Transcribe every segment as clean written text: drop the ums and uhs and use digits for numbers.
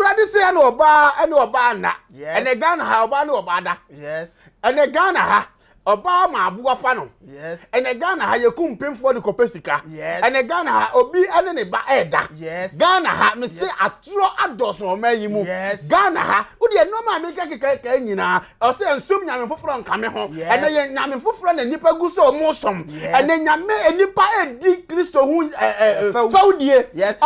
already say no oba na. And the Ghana ha oba no obada. Yes. And the Ghana ha oba ma abuwa fano. Yes. And the Ghana ha yekum pimfo de kopesika. Yes. And the Ghana ha obi ane ne ba eda. Yes. Ghana ha me say atro ados no man yimu. Yes. Ghana ha udi e no ma me keka nyina. O say nsum nyame foforo nka me ho. And the nyame foforo na nipa gu so mo som. And the nyame nipa edi Kristo hu faudie. Yes.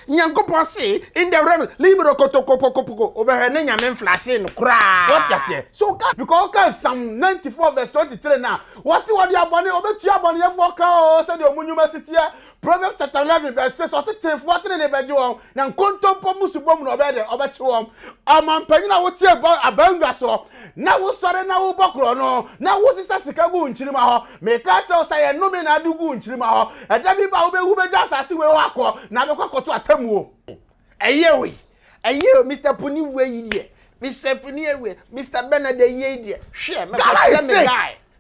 Nyankopon si in the realm libro kotokopoko obehe ne nyame flashing no kra. What you say? So because Psalm 94 verse 23 now. What's what you abone obetu abone yefo ka o say the omunyuma sitia. Proverbs chapter 11 verse 6 so say for tene ne beji won na nkontompo musubom no obede obechi won. Amampanyi na wotie abanga so na wo sore na wo bokro no na wo sisa sika gu nchirima ho me ka tell say no me na dugu nchirima ho eda bi ba wo be hu be ja asase we wakọ na be kwakoto atamuo eyewe Mr. Puni we yie Mr. Puni we Mr. Bernard ye die hwe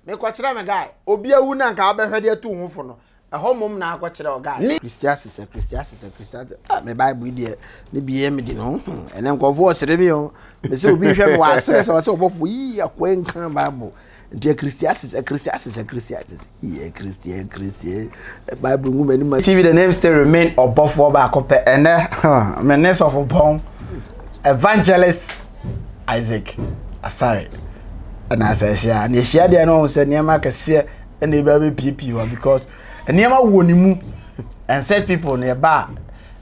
me kwachira me guy obi awu na nka abehwede atu hu fo no ehomom na akwachira o guy Christians me Bible die ne biye me di no ene nkofo osere bi o me se obi hwe me wa asere se obofo yi akwenkan Bible nti Christians yeah Christian Bible woman in my TV the name still remain obofo ba akope ene me ness of upon evangelist Isaac Asare and as I say and share there no say niam akese and e ba be pp because niam wonimu and set people nearby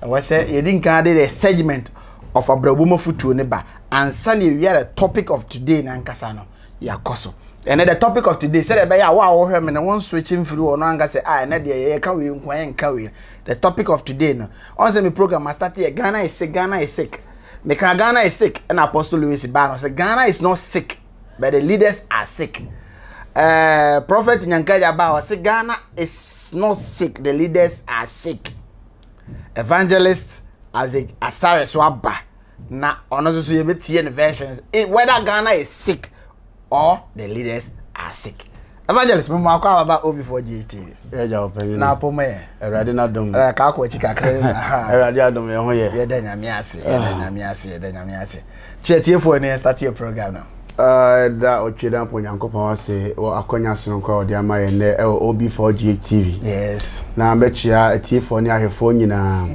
we say you didn't can the segment of abrabomo futuo ne ba and sunny we are the topic of today na nkasa no yakoso. And the topic of today said about wow me na one switching through or no anga say na dey can we nkan we. The topic of today no on say me program start here Ghana is sick me can Ghana is sick and Apostle Louis Bano say Ghana is not sick but the leaders are sick. Prophet Nyankaja ba say Ghana is not sick the leaders are sick. Evangelist Asare Swaba na ono so ye betie in versions whether Ghana is sick or the leaders are sick. Evangelist, me mo akwa about before GTV. Ja opani. Na pome. Erade na dom. Ka akwa chika kre. Erade adom ye ho ye. Ye da nyame ase. Tiefo ne start your program now. Da otweda po Nyankopon ase wo akonya sonko ode amaye ne OB4 GTV. Yes. Na mechia tiefo ne ahefo nyina.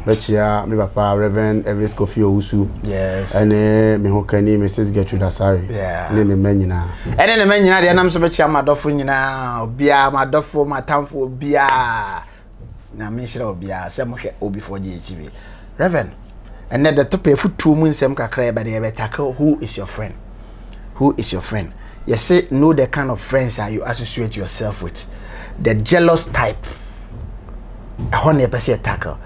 Mechia me papa Reverend Elvis Kofi Owusu. Yes. Ene me hokani Mrs. Gertrude Asare. Yeah. Ne me manyina. Ene ne manyina de nam so mechia madofo nyina obia madofo matamfo obia. Na me hira obia se mo hwe OB4 GTV. Reverend, and the topic futu mu nsem kakra ba de be tackle who is your friend? Who is your friend? You say know the kind of friends that you associate yourself with. The jealous type. I want to say tackle.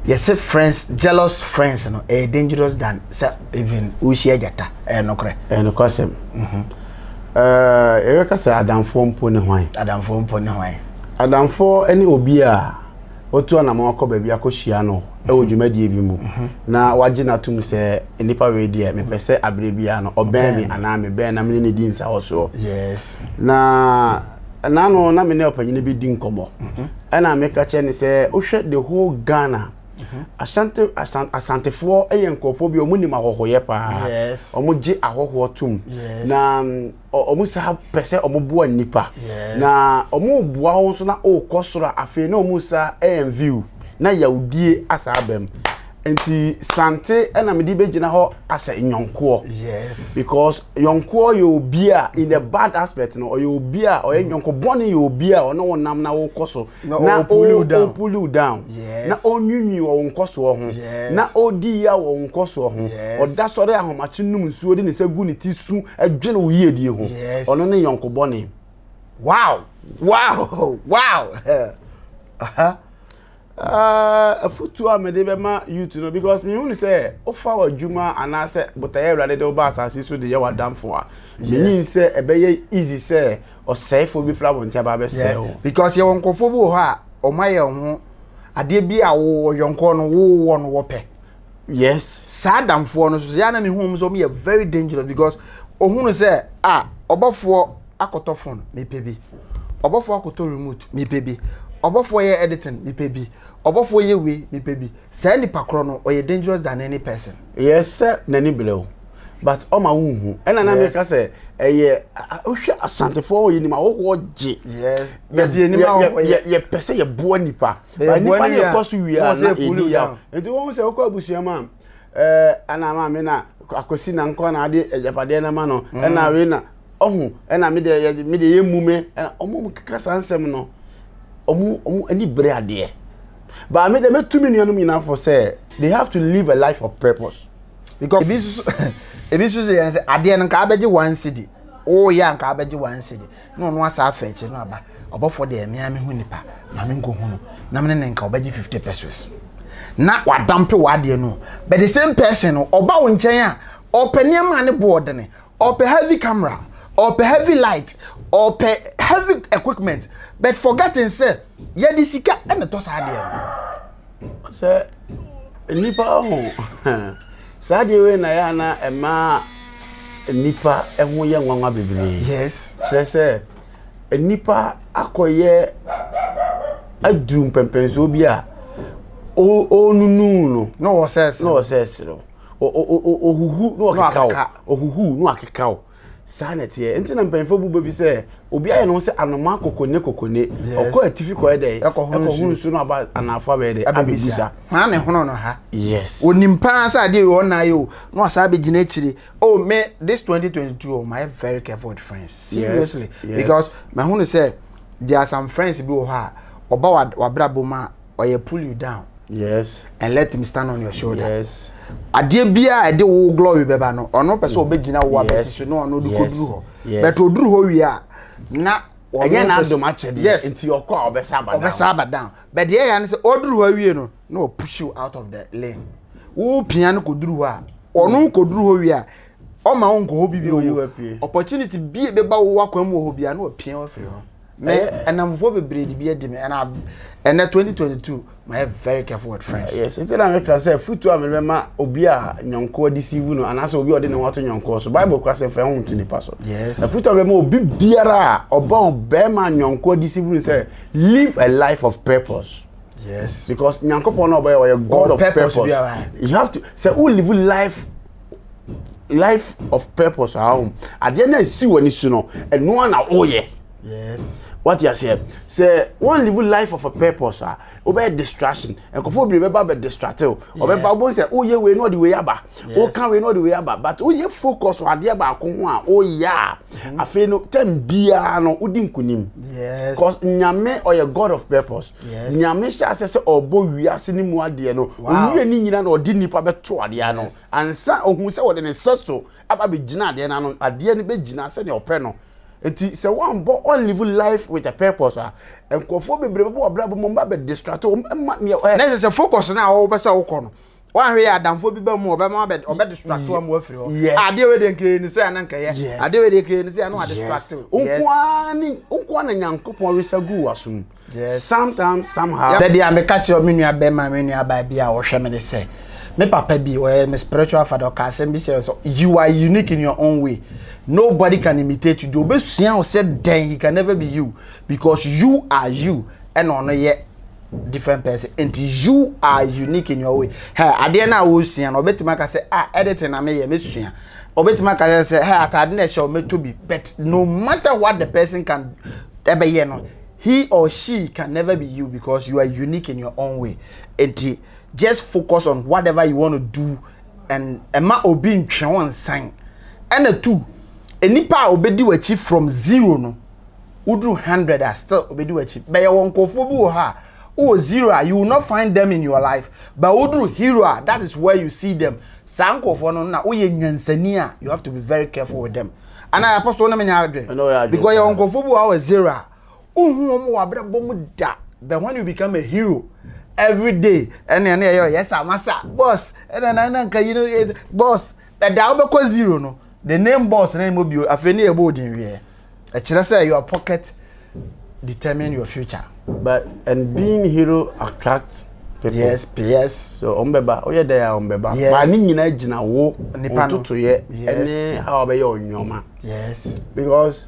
You say friends, jealous friends, you know, dangerous than even ushia jata. No correct. No kwasem. Eweka say adamfo mpo ne hwan. Adamfo any obi a otu na ma akọ baabi akohia no e wodwumadie bi mu na waje na tum se nipa we die me pese abre bia no oben mi ana me ben na me ne di nsa hoso. Yes. Na no na me ne opanyine bi di nkomo ana me ka che ne se ohwe the whole Ghana asantefo eyenkofo bi omunim ahohoye pa. Yes. Omuji ahoho tum. Yes. Na omusa pese omuboa nipa. Na omuboa ho so na okosoro afi na omusa view na yaudie asa abem. Enti sante na me di begina ho asa nyonko. Yes. Because yonko you bia in a bad aspect no or you bia or yonko boni you bia or no wonam na wo koso na pull you down. Yes. Na onwunwi wo nkoso ho. Na odi ya wo nkoso ho. Oda sore ahomachi num nsuo de ne segu ne tisu adwene wo yiedie ho. Ono ne yonko boni. Wow. A futu amede be ma youth no because me hu say ofa wadwuma ana say botaye urade de oba asase so de ye wadamfo a menin say ebeye easy say o saifo bi fra bontia ba be say because ye wonkofo bu ho a o maye ho ade bi a wo yonko no wo no wo pe. Yes, sadamfo no so ya na me hu so me very dangerous because ohunu say obofo akoto phone me pebi obofo akoto remote me pebi obofo ye editing me pebi obofo ye we me pebi say nipa kro no or dangerous than any person. Yes sir, nani below. But o ma wunhu e na me ka say ye ohwe asante fo ye ni ma wo je. Yes. But ye ni ma ye pese ye bo nipa. Ba nipa na ye koso wi a na edi ya. Enti won say okọ abusua ma ana ma me na akosi na nko na ade ejapade na ma no e na we na ohun e na me de ye mume e na omo kaka sansem no omo ani bre ade. But me de metumi nuanum ina for say they have to live a life of purpose. Because ebisu say ade no ka abeje 1 cedi. Oh ya nka abeje 1 cedi. No asa afeche no aba. Obofo de eme ame hu nipa. Ma me nko hu no. Na me ne nka obeje 50 pesos. Na wadampe wade no. But the same person no oba wo nchen a opaniam ane board ne. Ope heavy camera, ope heavy light, ope heavy equipment. But forgetting say ye di sika ene to sa ade no. Say nipa ho. Sade we na ya na ema nipa ehwo ye nwanwa bebre. Yes. Kire se nipa akoye adrum pempenso bi a o nunu no wo ses no ohuhu no akeka ohuhu no akeka sanete enti na mpemfo bubu bi se obi aye no se anoma kokone okọ atifi ko ede ekohunu su no aba anafa be ede abebusa na ne hono no ha. Yes. Onimpa sa de wo na yo no asa be gina chiri. Oh me this 2022 oh my very careful with friends. Seriously. Yes. Because my hono say there are some friends be wo ha oba wa brabo ma or you pull you down. Yes. And let him stand on your shoulder. Yes. Adie bia e de wo glory beba no ono pese obegina wo abetiso no ono du koduru ho. But oduru ho wi a na again na Adom achede into your car obesa down. But the ya say oduru ho wi no push you out of the lane. Wo pia no koduru ho a ono koduru ho wi a o ma won ko ho bibi opportunity bi beba wo akwam wo ho bia no pia wo free ho. Me enamfo bebre di bia di me and 2022 my very careful with friends. Yes, it's that make say futu amema obi a nyonko deceive no anase obi ode ne wato nyonko so Bible kwa say fa hu to nipa so. Yes. Na futu amema obi biara oba obema nyonko deceive no say live a life of purpose. Yes. Because nyankopon no oba you God of purpose. You have to say who live life of purpose how ade na si wani su no eno na oye. Yes. What you say one live life of a purpose obey distraction and kofo be be distract o obeba bo say oh ye we no the way aba o kan we no the way aba but oh ye focus on ade ba ko ho a oh ya afi no tem bia no udi nkunim. Yes. Because nyame or your God of purpose. Yes. Nyame sha say obo wiase ni mu ade no onwie ni nyina na odi nipa beto ade no ansa ohun say wode ne seso aba be gina ade na no ade ni be gina say ne opɛ no. Enti say one bo on live life with a purpose and kofo bebre bo obrabo mo ba be distract o me na say focus na wo be say wo kɔ no wan hwe adamfo bi ba mu obema obe distract wo mu afiri ho ade we de nke ni say na nka ye ade we de nke ni say na distract unkwa na nyankopon resagu wasum. Sometimes somehow that dey am catch your menu abema menu aba bia wo hwe me de say me papa bi or my spiritual father ka say be serious you are unique in your own way. Nobody can imitate you. Do be said then he can never be you because you are you and on yet different person and you are unique in your way. Hey, ade na wo sian obetima ka say editing na me ye mesuan. Obetima ka say hey atade na show me to be but no matter what the person can ebe ye no he or she can never be you because you are unique in your own way. And just focus on whatever you want to do and ema obi ntwe won san. And the two enipa obedi wachi from 0 no udru 100 are still obedi wachi be won kofo bi wo ha o 0 you will not find them in your life but udru hero that is where you see them sankofo no na oye nyansani a you have to be very careful with them and I apostle na me nya adre because your kofo bi wo 0 ohun omo wa brabo mu da but when you become a hero every day and yes amasa boss and na you know boss but da obekọ 0 no the name boss name obi afeni ebo din wie e kire say your pocket determine your future but and being hero attract people. Yes so ombeba oye there ombeba ba ni nyina gina wo otutu ye ene how be your nyoma. Yes. Because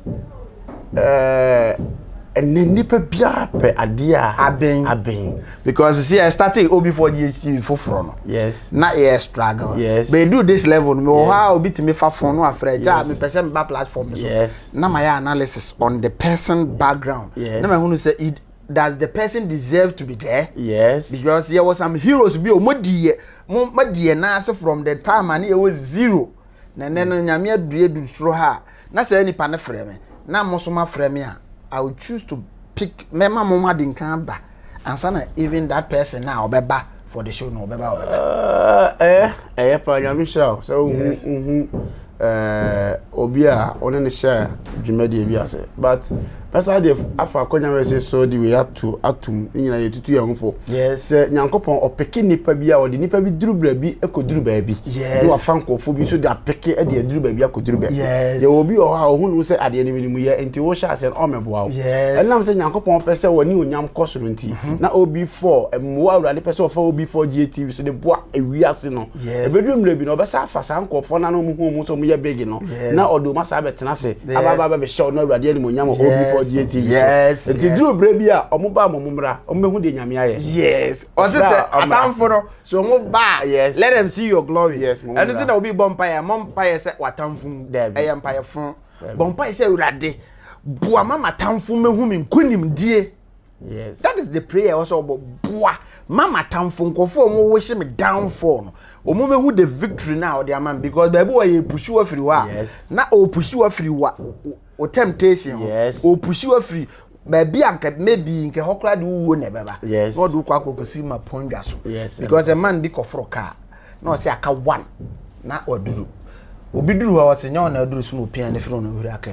and then nipa bia pe ade a aben because see I started OB4GHTV for front. Yes. Not a struggle. Yes. But do this level me how be to me for phone no afraid. Ja me person ba platform so. Yes. Na my analysis on the person background. Yes. Na me who say it does the person deserve to be there? Yes. Because there was some heroes be omodi na so from the time and it was zero. Na nyame adue du soro ha. Na say nipa na frɛ me. Na mo so ma frɛ me a I would choose to pick mema mama din kan ba and sana even that person now obeba for the show no obeba pa nyame show so obi a one ne share dwumadi bi ase but person dey afa konya we say so the way atum nyina yetutu yanfo yes nyankopon opeke nipa bi a odi nipa bi duru bra bi ekoduru ba bi yes no afa nkofo bi so da peke e de duru ba bi akoduru ba yes ye obi o ha ohunu say ade ne minimu ye enti wo sha say o meboa yes enam say nyankopon pese woni onyam kosoro nti na OB4 emwa awurade pese ofa OB4GTV so de boa ewiase no ebeduru mra bi no obesa afa sa nkofo na no mu so mu ye big no na odo ma sa betena se ababa be show no awurade ani onyam OB4GTV yes enti duru bra bi a omoba momumra omehu de nyame aye yes o se atamfo no so mo ba yes let them see your glory yes and it na obi bompa se watamfo empire fun bompa se awurade bua mama tamfo mehu me nkonim die. Yes. That is the prayer also about boa mama tamfo nkofo mo wish me downfall no. Omo mehu the victory now the man because baby we push you free wa. Yes. Na o push you free wa o temptation. Yes. O push you free baby anka maybe nke hokra de wo na beba. Yes. God do kwa kokosi ma pondwa so. Yes. Because a man be kofro car. Na o say aka 1 na oduru. Obi duru wa se nya na oduru so no pian ne fro no huri aka.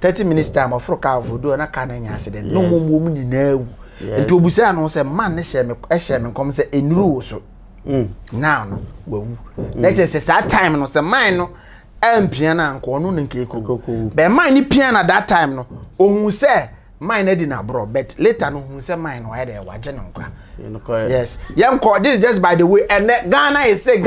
30 minutes time of car do na car na nya accident. No mo mu nyina awu. Enti obusa no say man ne hye me kom say enuru so. Now no wawu. Next say that time no say man no empia na anko no nke ekoku. Be man ni pian na that time no ohun say man na di na bro but later no ohun say man no why dey waje no nkwa. Yes. This is just by the way and Ghana is sick.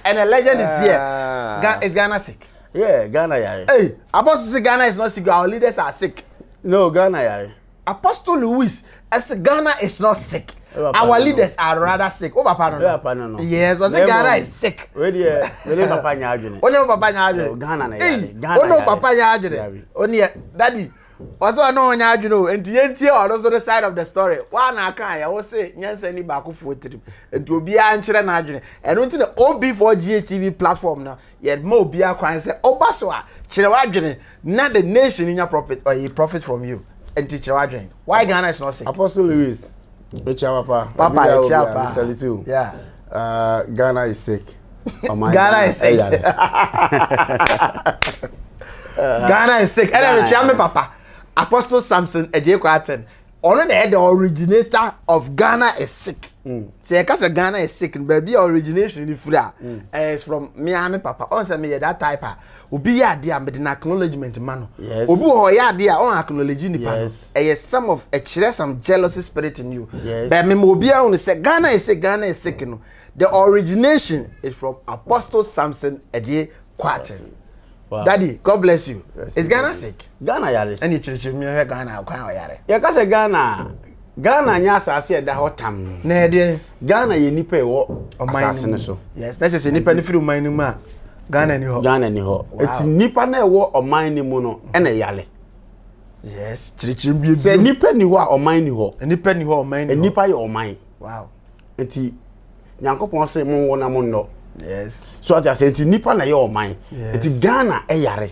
And a legend is here. Is Ghana sick? Yeah, Ghana yare. Hey, Apostle say Ghana is not sick. Our leaders are sick. No, Ghana yare. Apostle Louis, as Ghana is not sick. Our leaders are rather sick. Oh, Papa no. Yes, but Ghana is sick. Where Papa nyajune. Only Papa nyajune. Ghana na yare. Only Papa nyajune. Only Daddy. Also no nyajune. Enti or so the side of the story. Wa na kan ya wo say nyansa ni ba ko fo trip. Enti obi a nkyere na adwune. Eno nti the OB4GHTV platform now. Yet mo obi a kwan say obaso a kyere wa adwune na the nation in your profit or a profit from you. Enti kyere wa adwune. Why Ghana is not sick? Apostle Louis. Papa, too. Yeah. Ghana is sick. Ghana is sick. Ghana is sick. And Papa. Apostle Samson Ejekwaten. Only the originator of Ghana is sick. Say because Ghana is sick, baby origination in Fura is from Miami Papa. On say me that type. Obi ya dia me the acknowledgement man. Yes. Obi ho ya dia on acknowledge ni pa. Yes. Some of some jealousy spirit in you. Yes. But me obi ya on say Ghana is sick no. The origination is from Apostle Samson Ejekwaten. Wow. Daddy, God bless you. Yes, is Ghana sick? Ghana yare. Any church me Ghana kwan yare. Ya ka say Ghana nya asase e da hotam. Na de Ghana ye nipa e wo asase ne so. Yes, that's just nipa ne firi oman ni mu a Ghana ni ho. Ghana ni ho. Eti nipa na e wo oman ni mu no e na yale. Yes, chirichiri bi. Se nipa ni ho a oman ni ho. Nipa ni ho oman ni ho. Nipa ye oman. Wow. Eti Nyankopon say mo wo na mo ndo. Yes. So ati ase nipa na ye oman. Eti Ghana e yare.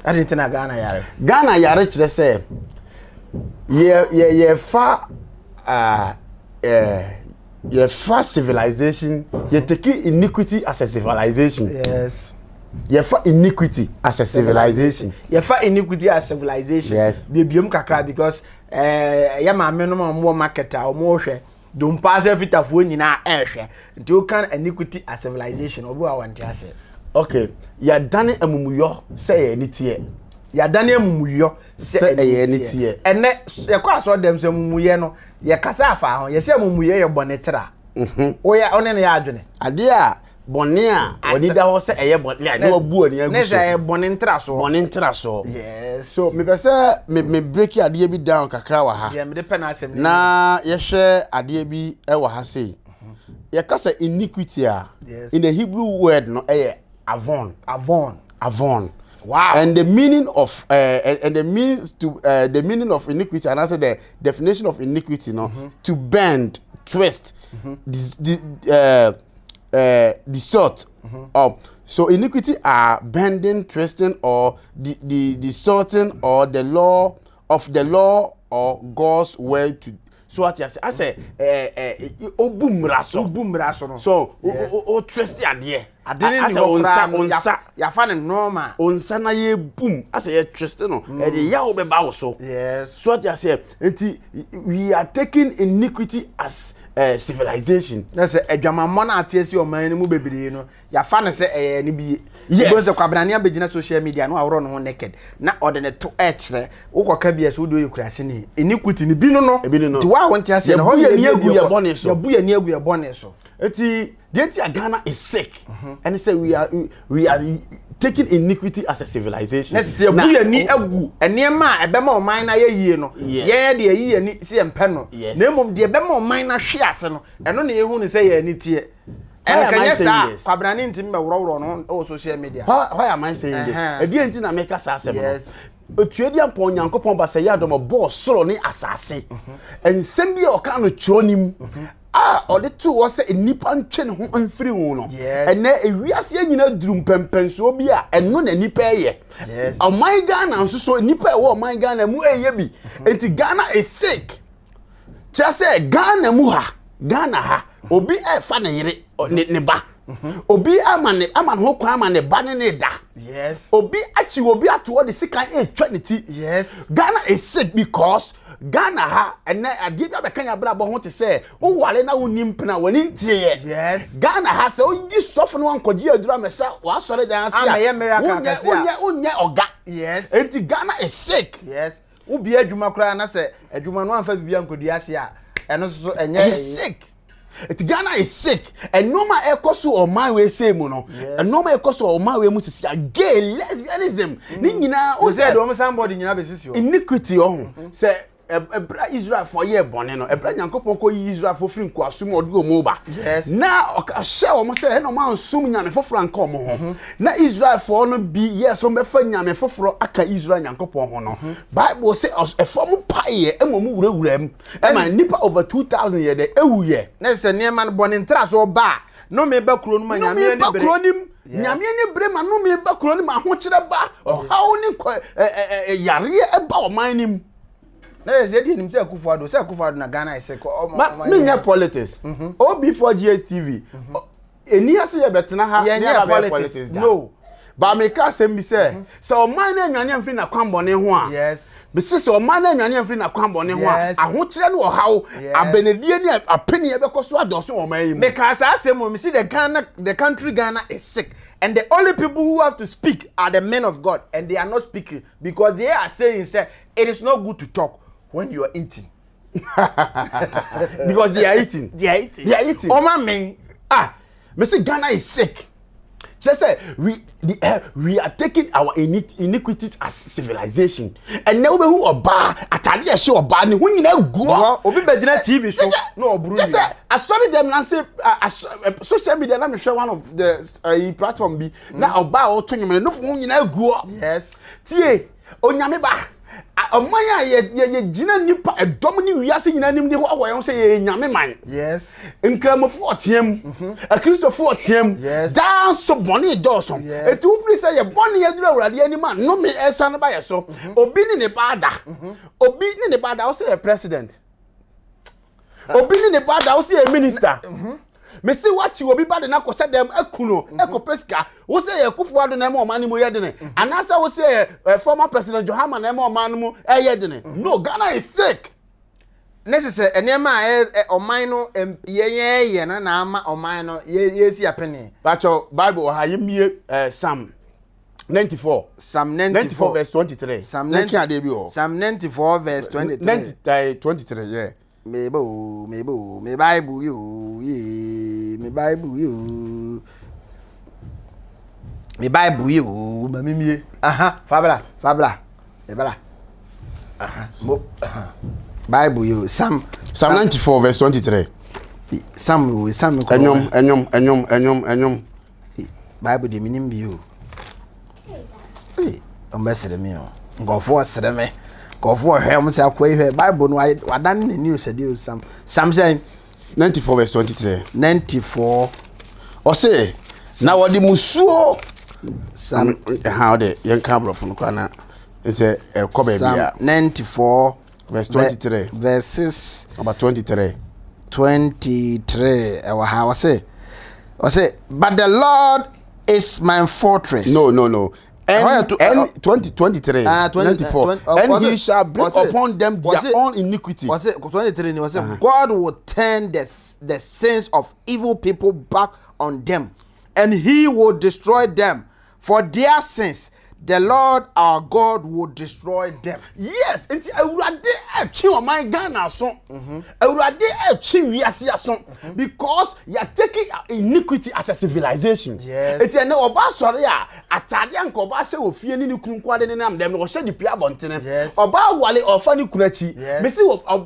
Adi tina Ghana yare. Ghana yare kire say ye fa civilization, you take iniquity as a civilization. Yes. You fa iniquity as a civilization. You fa iniquity as civilization. Yes. Biom kakra because ya ma me no mo marketer o mo hwe don't pass everything nyina ehwe. Nti o kan iniquity as civilization obi wa wanti ase. Okay, ya dane amumuyo say ye nitie. Ya dane amumuyo say ye nitie. Ene ye kwa so dem say amumuye no ye kasa afa ho ye say amumuye ye bonetra. O ya one ne ya adwene. Ade a Bonia, oni da ho se eye bonia na obu oni agu. Na say bonin traso. Bonin traso. Yes. So me be say me break ade bi down kakra wa ha. Yeah, me de pen asem. Na ye hwe ade bi e wa ha sei. Ye ka say iniquity a. Yes. In the Hebrew word no avon. Avon. Wow. And the meaning of the meaning of iniquity, and I said the definition of iniquity, to bend, twist, distort. So iniquity are bending, twisting, or the distorting, or the law or God's word to. So what I say, obumraso. So o twist adie. Adene ni onsa ya fa ne normal. Onsa na ye boom. I say twist no. E de ya obeba wo so. Yes. So what I say, we are taking iniquity as civilization. Na say adwamammo na atiesi oman ni mu bebere no. Ya fa ne say ni bi. Because kwabrane abegina social media no awro no ho naked. Na ode ne to kire. Ukoka bia so do yukrase ni. Iniquity ni bi no. Ti wa won ti ase na ho ye ni agu ye bone so. Ya bu ye ni agu ye bone so. Eti Ghana is sick. And he said we are taking iniquity as a civilization. Let's say bu ye ni agu enema ebema oman na ye yie no. Ye de yie ni si empe no. Na mom de ebema oman na hwe ase no. Eno na ehu ni say ye ni tie. And can you say kwabrane ntim be woro no o social media. Why am I saying this? Edi enti na make us asem no. Otuedi ampon Nyankopon ba say Adom bo soro ni asase. Ensem bi o ka no chronim. Or the two was a nipan chen who unfree one. Yes. And then we are seeing you know drum penso be and no any pay. Yes. Oh my Ghana so nipa wo my Ghana mu eyebi. Enti Ghana is sick. Just say Ghana mu ha. Ghana ha. Obi e fa ne yire ne ba. Obi aman ho kwa ama ne ba ne da. Yes. Obi achi obi ato the sikan e twa ne ti. Yes. Ghana is sick because Ghana ha and ade bia be kanya bra bo ho te say wo wale na wo nimpna woni ntie. Yes. Ghana ha say o gi sofo no ankoji adura me sha wa sore dan ase a onye oga. Yes. Enti Ghana is sick. Yes. Wo bia adwuma kra na say adwuma no anfa bibia ankodu ase a eno so enye sick. Ghana is sick and normal ekoso o my way say mu no and normal ekoso o my way mu sisi gay lesbianism ni nyina o say do somebody nyina be sisi o iniquity o say ebra Israel for ye bone no ebra Nyankopon ko Israel for free nko asum ode o mu ba na o ka hye o mo say no man sum nyame foforo anka o mo ho na Israel for no bi yes o mefa nyame foforo aka Israel Nyankopon ho no Bible say e form paye emomu wurawuram e ma nipa over 2000 ye de ewuye na se ne man bone ntra so ba no me ba kuro no ma nyame ni bre nyame ni bre ma no me ba kuro ni ma ho kire ba o hawo ni yare e ba o man nim na ye di nim say Akufo-Addo na Ghana ise ko me nya politics obi for GSTV eni ase ye betena ha nya politics no ba me ka sem bi say o man na anwane amfiri na kwambone ho a yes me se o man na anwane amfiri na kwambone ho a ahokire no hawo abenedie ni apeni ye bekoso adoso o man yi me ka sa asem me see the country Ghana is sick. And the only people who have to speak are the men of God, and they are not speaking because they are saying, "Say it is not good to talk when you are eating." Because they are eating. They are eating. Oh my man, Mr. Ghana is sick. Just say we are taking our iniquities as civilization, and now we who oba atade e she oba ni hu nyina guo obi begina TV so no oburu just say I saw them and say social media na me share one of the platform bi na oba o to nyime no hu nyina guo yes tie onyame ba omanya ye gina nipa edom ni wiase nyina nim de ho ye say ye nyame man yes nkramofo otiem a Christopher otiem dan so boni dawson etu free say ye boni ye dura urade ani man no me esa no ba ye so obi ni ne bada obi ni ne bada o say president obi ni ne bada o say minister me see what you obi bada na ko say dem akuno ekopeska wo say Akufo-Addo na ma omani mo ye de ne anasa wo say former president Johama na ma omani mo ye de ne no Ghana is sick necessary enema oman no ye na ama oman no ye si apene bacho Bible ha yemie Psalm 94 verse 23 Psalm 94 verse 23 yeah me Bible you me Bible you Me Bible you mamimie. Aha, fabla. Ebala. Aha. Bible you Psalm 94 verse 23. Psalm Enyom. Bible de minim bi o. Ambassador me o. Ngofo sere me. Ngofo hwem se akwai hwe Bible no wadan na news de o Psalm 94 verse 23. 94 O say na wodi musuo Psalm how de yen ka brofo no kwa na say kobe bia 94 verse 23 verses about 23 how I say but the Lord is my fortress. No. And 2023 94 and he shall bring upon them their own iniquity. Was it 23? God will turn the sins of evil people back on them, and he will destroy them for their sins. The Lord our God will destroy them. Yes, nti awurade echi o man Ghana so. Awurade echi wiase aso because you are taking iniquity as a civilization. Yes. Eti ene oba sori a atade anka oba se ofie ni kunu kwade ni nam dem no hye di pia bontene. Oba wale ofa ni kunachi. Mesi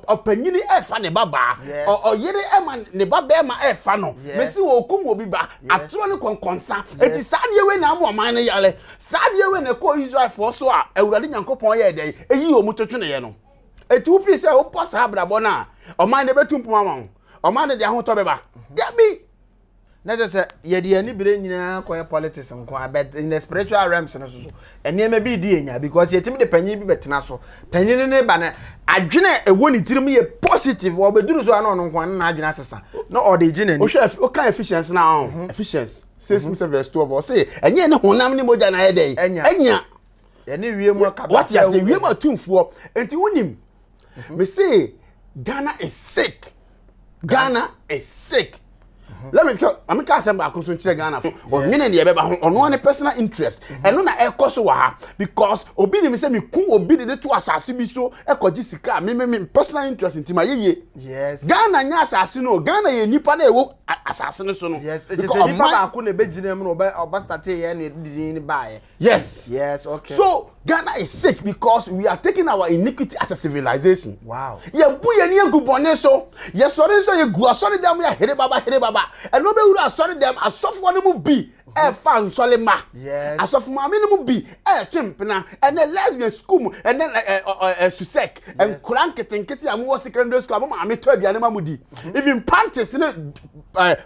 opanyini efa ne baba. Oyere ema ne baba ema efa no. Mesi wo okum obi ba atro ne konkonsa. Eti sadie we na am man ne yale. Sadie we na ko Israel for so a awurade nyankopon ye dey eyi o mu twetwe ye no eti wo fi se wo posa abrabo na o man ne betumpu amon o man ne de ahoto beba debi na just say ye de ani bire nyina koye politics nko but in the spiritual realms no so enema bi di enya because ye timi de panyin bi betena so panyin ne ba na adwene ewo ni tirim ye positive wo beduru so ana nko na adwene asesa na o de gine ni o chef o kan efficiency na efficiency 6 verse 12 o say enye ne honam ni moja na ye dey enya ye ne wie mu ka what you say wie mu atumfuo enti wonim me say Ghana is sick. Let me tell I'm say ba ko so nchire Ghana o nyene ne ye beba ho ono ne personal interest eno na ekoso wa ha because obi ni me say me kun obi de to asase bi so ekoji sika me personal interest ntima yeye. Yes. Ghana nya asase no Ghana ye nipa na ewo asase no so no. Yes. It is nipa ba ko na bejina mu no oba start ye na didin bae. Yes. Yes, okay. So Ghana is sick because we are taking our iniquity as a civilization. Wow. Ye bu ye ni egubone so. Ye sorry so ye gu asori dem ya here baba. And no be who sorry them as soft one mu be fan solema. Yes. As of ma mu be twempena and then lesbian school and then susek and kuranketi am secondary school am me to aduane ma mudi. Even panties ne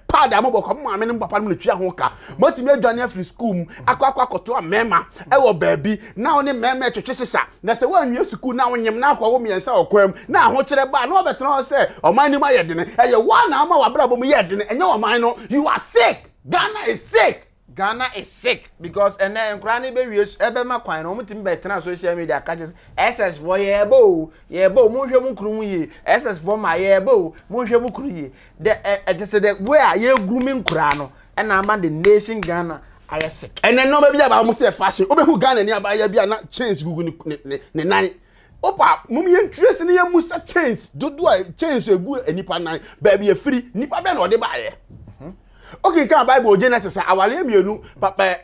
pad am bo ko ma me ne papa no twa ho ka. Motimi aduane free school akwakoto amema e wo baabi na one mema twetwehyeha na se wan wie school na wonyem na akwa wo miensa okwam na ho kire ba na obetena se oman ni ma yedene eye wa na ama wabrabo mu yedene enye oman no you are sick. Ghana is sick because and then Granny baby ebe ma kwan no mutim betena social media catches SS for yebo munhwe mu kru yi SS for my yebo munhwe mu kru yi the just the where ye grooming kra no and am the nation Ghana I sick and then no baby about say fashion obehu Ghana ni abaya bia na change gugu ne nan opa mum ye interest ni ye musa change Duah change egu enipa nan baby e free nipa be na ode ba ye. Okay, can Bible Genesis awale mienu papa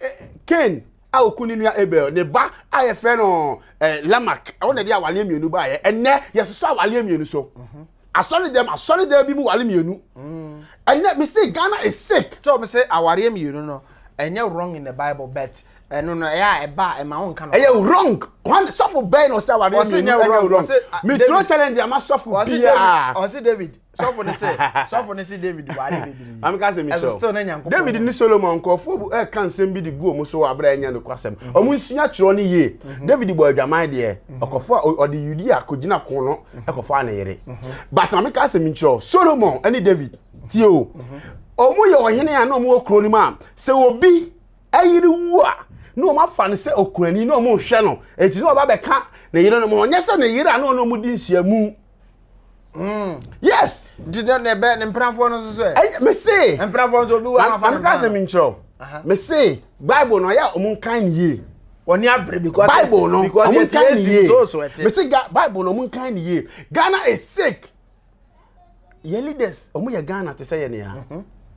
Cain a okuni nua Abel ne ba a ye frɛ no Lamak a wona de awale mienu ba ye enne ye so awale mienu so asori dem bi mu wale mienu enne me say Ghana is sick so me say awale mienu no enye wrong in the Bible but no yeah eba e ma won kan no wrong one suffer ben no say awale mienu wrong me throw challenge am suffer bia o say David so for say David wale baby am ka say me David ni Solomon nkofo bu kan sem bi di go mu so abra enya no kwasem omu nsunya kiro ni ye David bo adwaman de okofo odi yudi akogina ko no ekofo ana yere but am ka say me kiro Solomon ani David tio omu ye ohene ya no mu okro ni ma se obi ayiri wu a no ma fa ne se okurani no mu hwe no enti no ba be ka ne yire no mo onye se ne yire ano no mu di nhyiamu. Yes. Did not ne be ne mpranfo no so me say mpranfo so bi wa fa am ka say me ncho me say Bible no ya omun kan ye oni abre because Bible no because omun kan ye so me say Bible no omun kan ye Ghana is sick. Ye leaders omu ye Ghana te say ye ne ha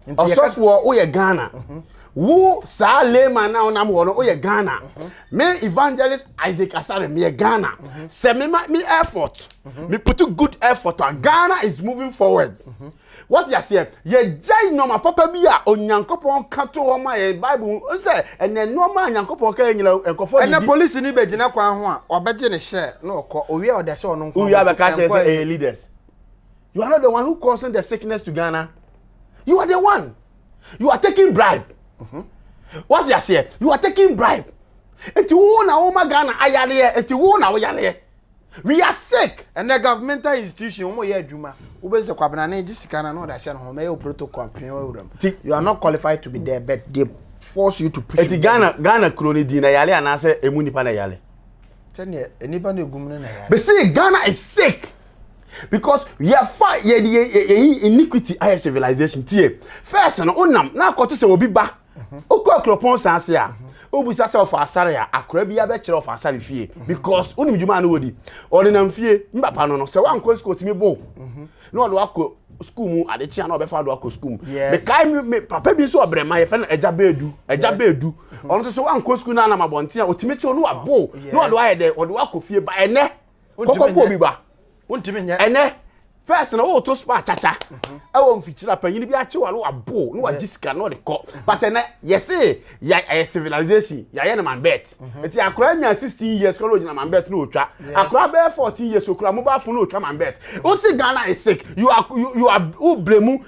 Osofo o ye Ghana. Wo sa layman na onam ho no o ye Ghana. Me evangelist Isaac Asare me Ghana. Se me effort. Me put good effort to Ghana is moving forward. What you say? Ye jai no ma papa bi a onyankopon ka to ho ma ye Bible say ene no ma onyankopon ka nyina enkofo di. Ene police ni be gina kwan ho a obeje ne share na okọ owie o de share no nko. We have a say leaders. You are not the one who causing the sickness to Ghana. You are the one. You are taking bribe. What you say? You are taking bribe. Enti wo na wo ma Ghana ayale enti wo na wo yale. We are sick. And the governmental institution omo ye adwuma. Wo be se kwabena na ejisika na no da share no me protocol pin wo. You are not qualified to be there, but they force you to push. Enti Ghana kroni di na yale anase emu nipa na yale. Tell nipa na egum na yale. But see Ghana is sick. Because we are fight iniquity higher civilization tie. First no onam na akoto se obi ba. Okọ akropon sanse a. Obusa se of asare a akra bia be kire of asare fie because onim djuma na wodi. Ordinam fie mbapa no se wan ko school timi bo. No do akọ school mu ade chia na obefa do akọ school mu. Me kai me papa bi so obrema ye fe na eja bedu. Ono so wan ko school na na mabonte a otimi che no abo. No do aye de odo akọ fie ba ene. Kokko obi ba. Ene first na o to spa chacha e wo mfichira panyin bi ache wale abo no wagisika no de ko but ene yes ya civilization ya ye na man bet eti akora nya 16 years ko lojina man bet no otwa akora be 14 years okura mobile phone no otwa man bet o si Ghana is sick you are ubremu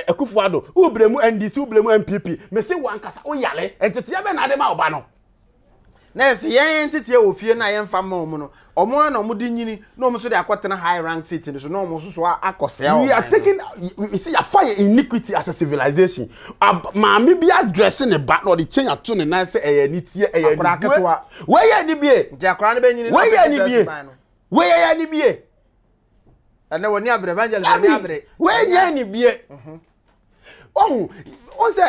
Akufuado ubremu NDC ubremu MPP me se wan kasa o yale entete be na de ma oba no na se yen tete wo fie na yen fama omo no omo na omo di nyini na omo so de akotena high rank city so na omo so akose we are taking you see a fire iniquity as a civilization maami bi address ne ba no de change ato ne nan se ni tie ni we ye ni bie nti akora ne be nyini we ye ni bie ana woni abre evangelist ni abre we ye ni bie oh o se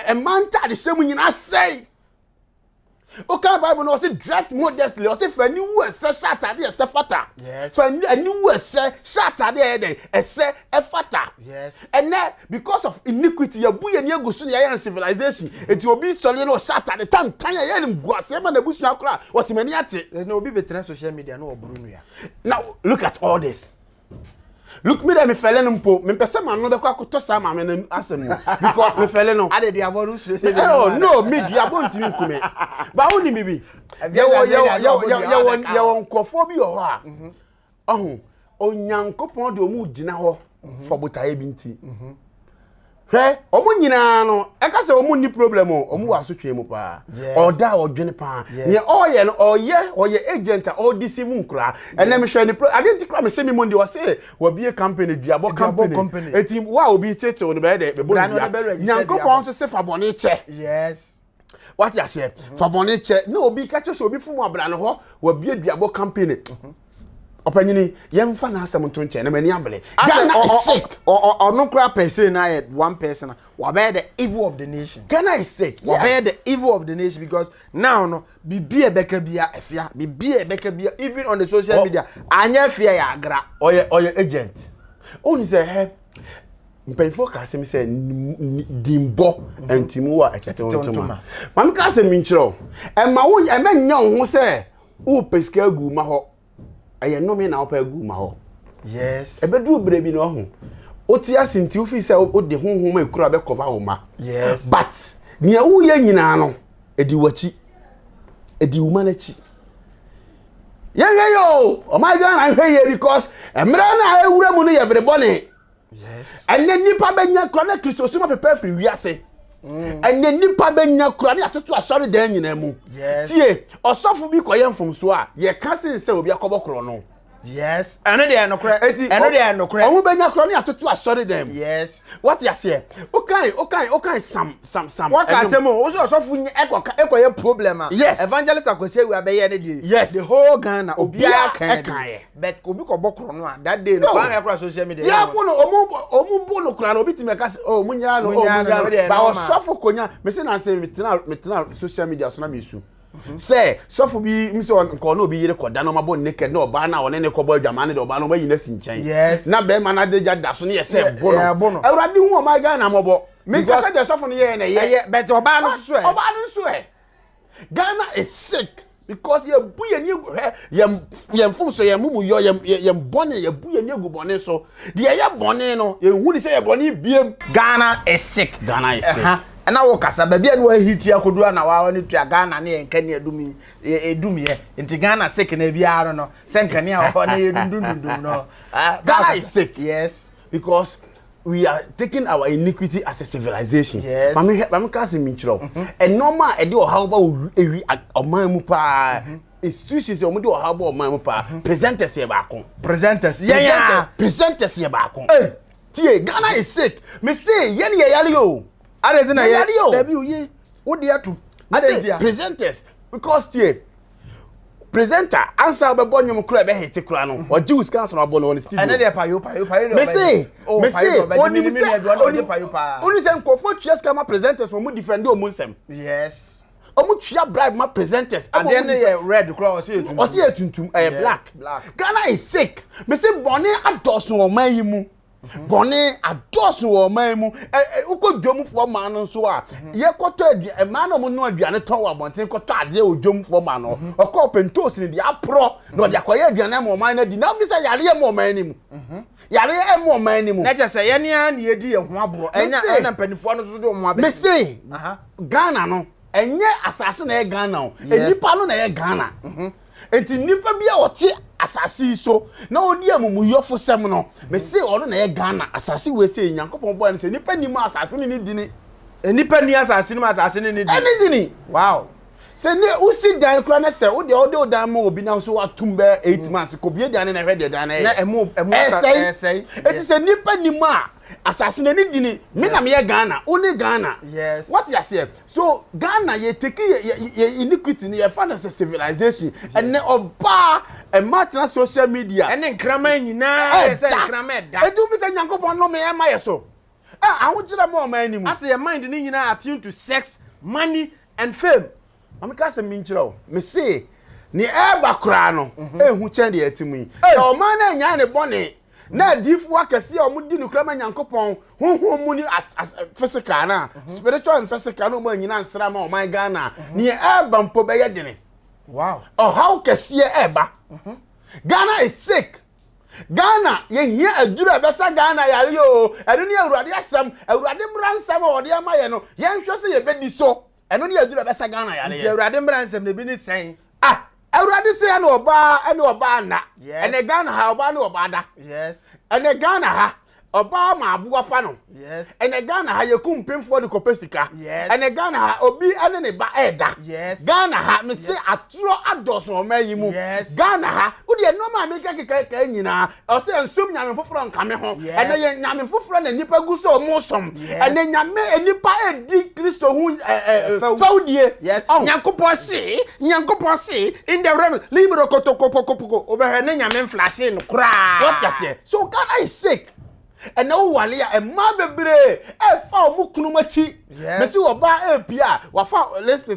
a man ta de shemu nyina say okay, Bible no say dress modestly. Or say for new say Saturday say fata. Yes. For new say Saturday say fata. Yes. And then because of iniquity, your boy and your go soon your civilization. It will be solid no Saturday time ya him go say man na busu akra. Was many ate. There's no be better social media no oburu ya. Now look at all this. Look me there me fele no mpo me pese man no be kwa koto sa ma me na asem because me fele no ade dia boru sure say no me dia bo ntimi nkume ba woni me bi ye won nkofo bi ho a ohun onyankopon de omu gina ho for botaye bi nti hwe omu nyina no e ka se omu ni problem omu wa so twe mu pa oda odwene pa ye oye no oye agent or deceive nkura ene me hwe ni identity me se me mondi wa say wa bie company duabo company eti wa obi tete on be de be bo nyankopon so se fa bone che yes what you say fa bone che no obi ka che so obi fumu abra no ho wa bie duabo company opanyini yemfa na asem nto nche na mani abele Ghana is sick no cry person na one person wa be the evil of the nation. Ghana is sick wa be the evil of the nation because now no bibi ebeka bia afia bibi ebeka bia even on the social media anya fia ya agra oye agent oni say he mpenfo ka se mi say dimbo entimu wa echete ontoma mam ka se mi nchiro e ma wo e ma nya ho say wo peska agu ma ho eye no me na opa agu ma ho yes e bedu bre bi no ho oti asinti ofi say o de honhom ekura be cover wo ma yes but nia wo ye nyina no edi wachi edi umanachi yo oh my god I hear you because emre na ewura mu no ye bre bone yes and then nipa benya kura na Kristo so ma prepare free wiase and then nipa benya kura na atoto asori dan nyina mu tie osofo bi koye mfomso a ye ka se obi akobokro no yes eno dey no kra omu benya kura na atoto asori dan yes what you say okay some what can say mo osofo ekoye problem yes evangelist akwese we abeye ne dey yes the whole Ghana obi kan but obi kobokro no that day no ban akra social media ya ko no omu bo no kura no obi timeka say oh munya no ba osofo konya me say na say metena social media so na me su say so for be me so nko no be yire koda no mabo naked no oba na one ne kobo adwamane de oba no mayi na sinchen na be ma na de da so ne ye say bono awurade hu o my Ghana mobo me kasa de so for no ye na ye but oba no so Ghana is sick because ye bu ye ye mfum so ye mumu yo ye bone ye bu ye gu bone so de ye bone no ye hu ni say ye bone biem. Ghana is sick. And I walk as a baby and where he tia could do an hour to Ghana near and Kenya edum ye into Ghana sick and maybe I don't know. Send Kenya or no. Ghana is sick. Yes. Because we are taking our iniquity as a civilization. Yes. Mama kasi minchiro. And normal e do how about oman mu pa institutions o mu do how about oman mu pa presenters ye ba kon. Presenters ye ba kon. Tie Ghana is sick. Me say ye ne yare yo. Ade na yare yo. Debi uye. Wo dia to. Ade dia. Presenters because tie presenter answer be bonyum kura be hete kura no o Jews council abo no on studio ene dey payo me say oni say nkofo twa scam presenters mo defend o mu nsem. Yes. Omu twa bribe ma presenters and then red kura o say etuntum black. Ghana is sick. Me say bone adoso o man yi mu bone adoso o man mu uko dwom fo man no so a ye koto man no no aduane ton wa bonten koto ade o dwom fo man no okọ pentos ni dia pro no dia koye aduane mo man na di na ofisa yare ye mo man ni mu yare e mo man ni mu na je say ye ne an ye di ye ho abro enya panifo no so do mo abe me say Ghana no enye asase na ye Ghana o enipa no na ye Ghana enti nipa bia ote asase so na odi amumuyofo sem no me say oro na ye Ghana asase we say Nyankopon boy no say nipa ni mu asase ni dini nipa ni asase ni mu asase ni dini wow say ne usi dan kura na say odi dan mo obi na so watum be 8 months ko bie dan na hwe dan na emu say eti say nipa ni mu asase ni dini me na me ye Ghana oni Ghana. Yes. What you say? So Ghana ye take ye iniquity ni ye find as a civilization and ne oba e matna social media and nkrama nyina say nkrama da e do bi say Nyankopon no me e ma ye so awu kira mo ma animu as your mind ni nyina attune to sex, money and fame. Amika say min kira o me say ni e ba kra no ehu chen de atimu yi o man na nya ne bone na difu akese o mudi ni krama Nyankopon honhom mu ni as physical na spiritual and physical no ma nyina nsra ma o man Ghana ni e ba mpo be ye dene. Wow. Oh how kese e ba Ghana is sick. Ghana ye hia adura besa Ghana yare yo eno ni awurade asem awurade mransem o de ma ye no ye nhwe se ye bedi so eno ni adura besa Ghana yare ye awurade mransem ne bi ni sen awurade se na oba na ene Ghana ha oba na oba da. Yes. Ene Ghana ha oba ma abuwa fa no. Yes. Ene Ghana ha ye kumpemfo de kopesika. Yes. Ene Ghana ha obi ene ne ba eda. Yes. Ghana ha me se atro adoso o mayi mu. Yes. Ghana ha wo de no ma me keka nyina o se nsum nyame foforo nkame ho. Ene ye nyame foforo na nipa gu so mo som. Ene nyame enipa edi Kristo hu faudie. Yes. Nyankopon se in the realm libro kotokopoko obehe ne nyame flashe no kra. What you say? So Ghana is sick. And no wale a ma bebre e fa o mukunu machi me si oba e pia wa fa let's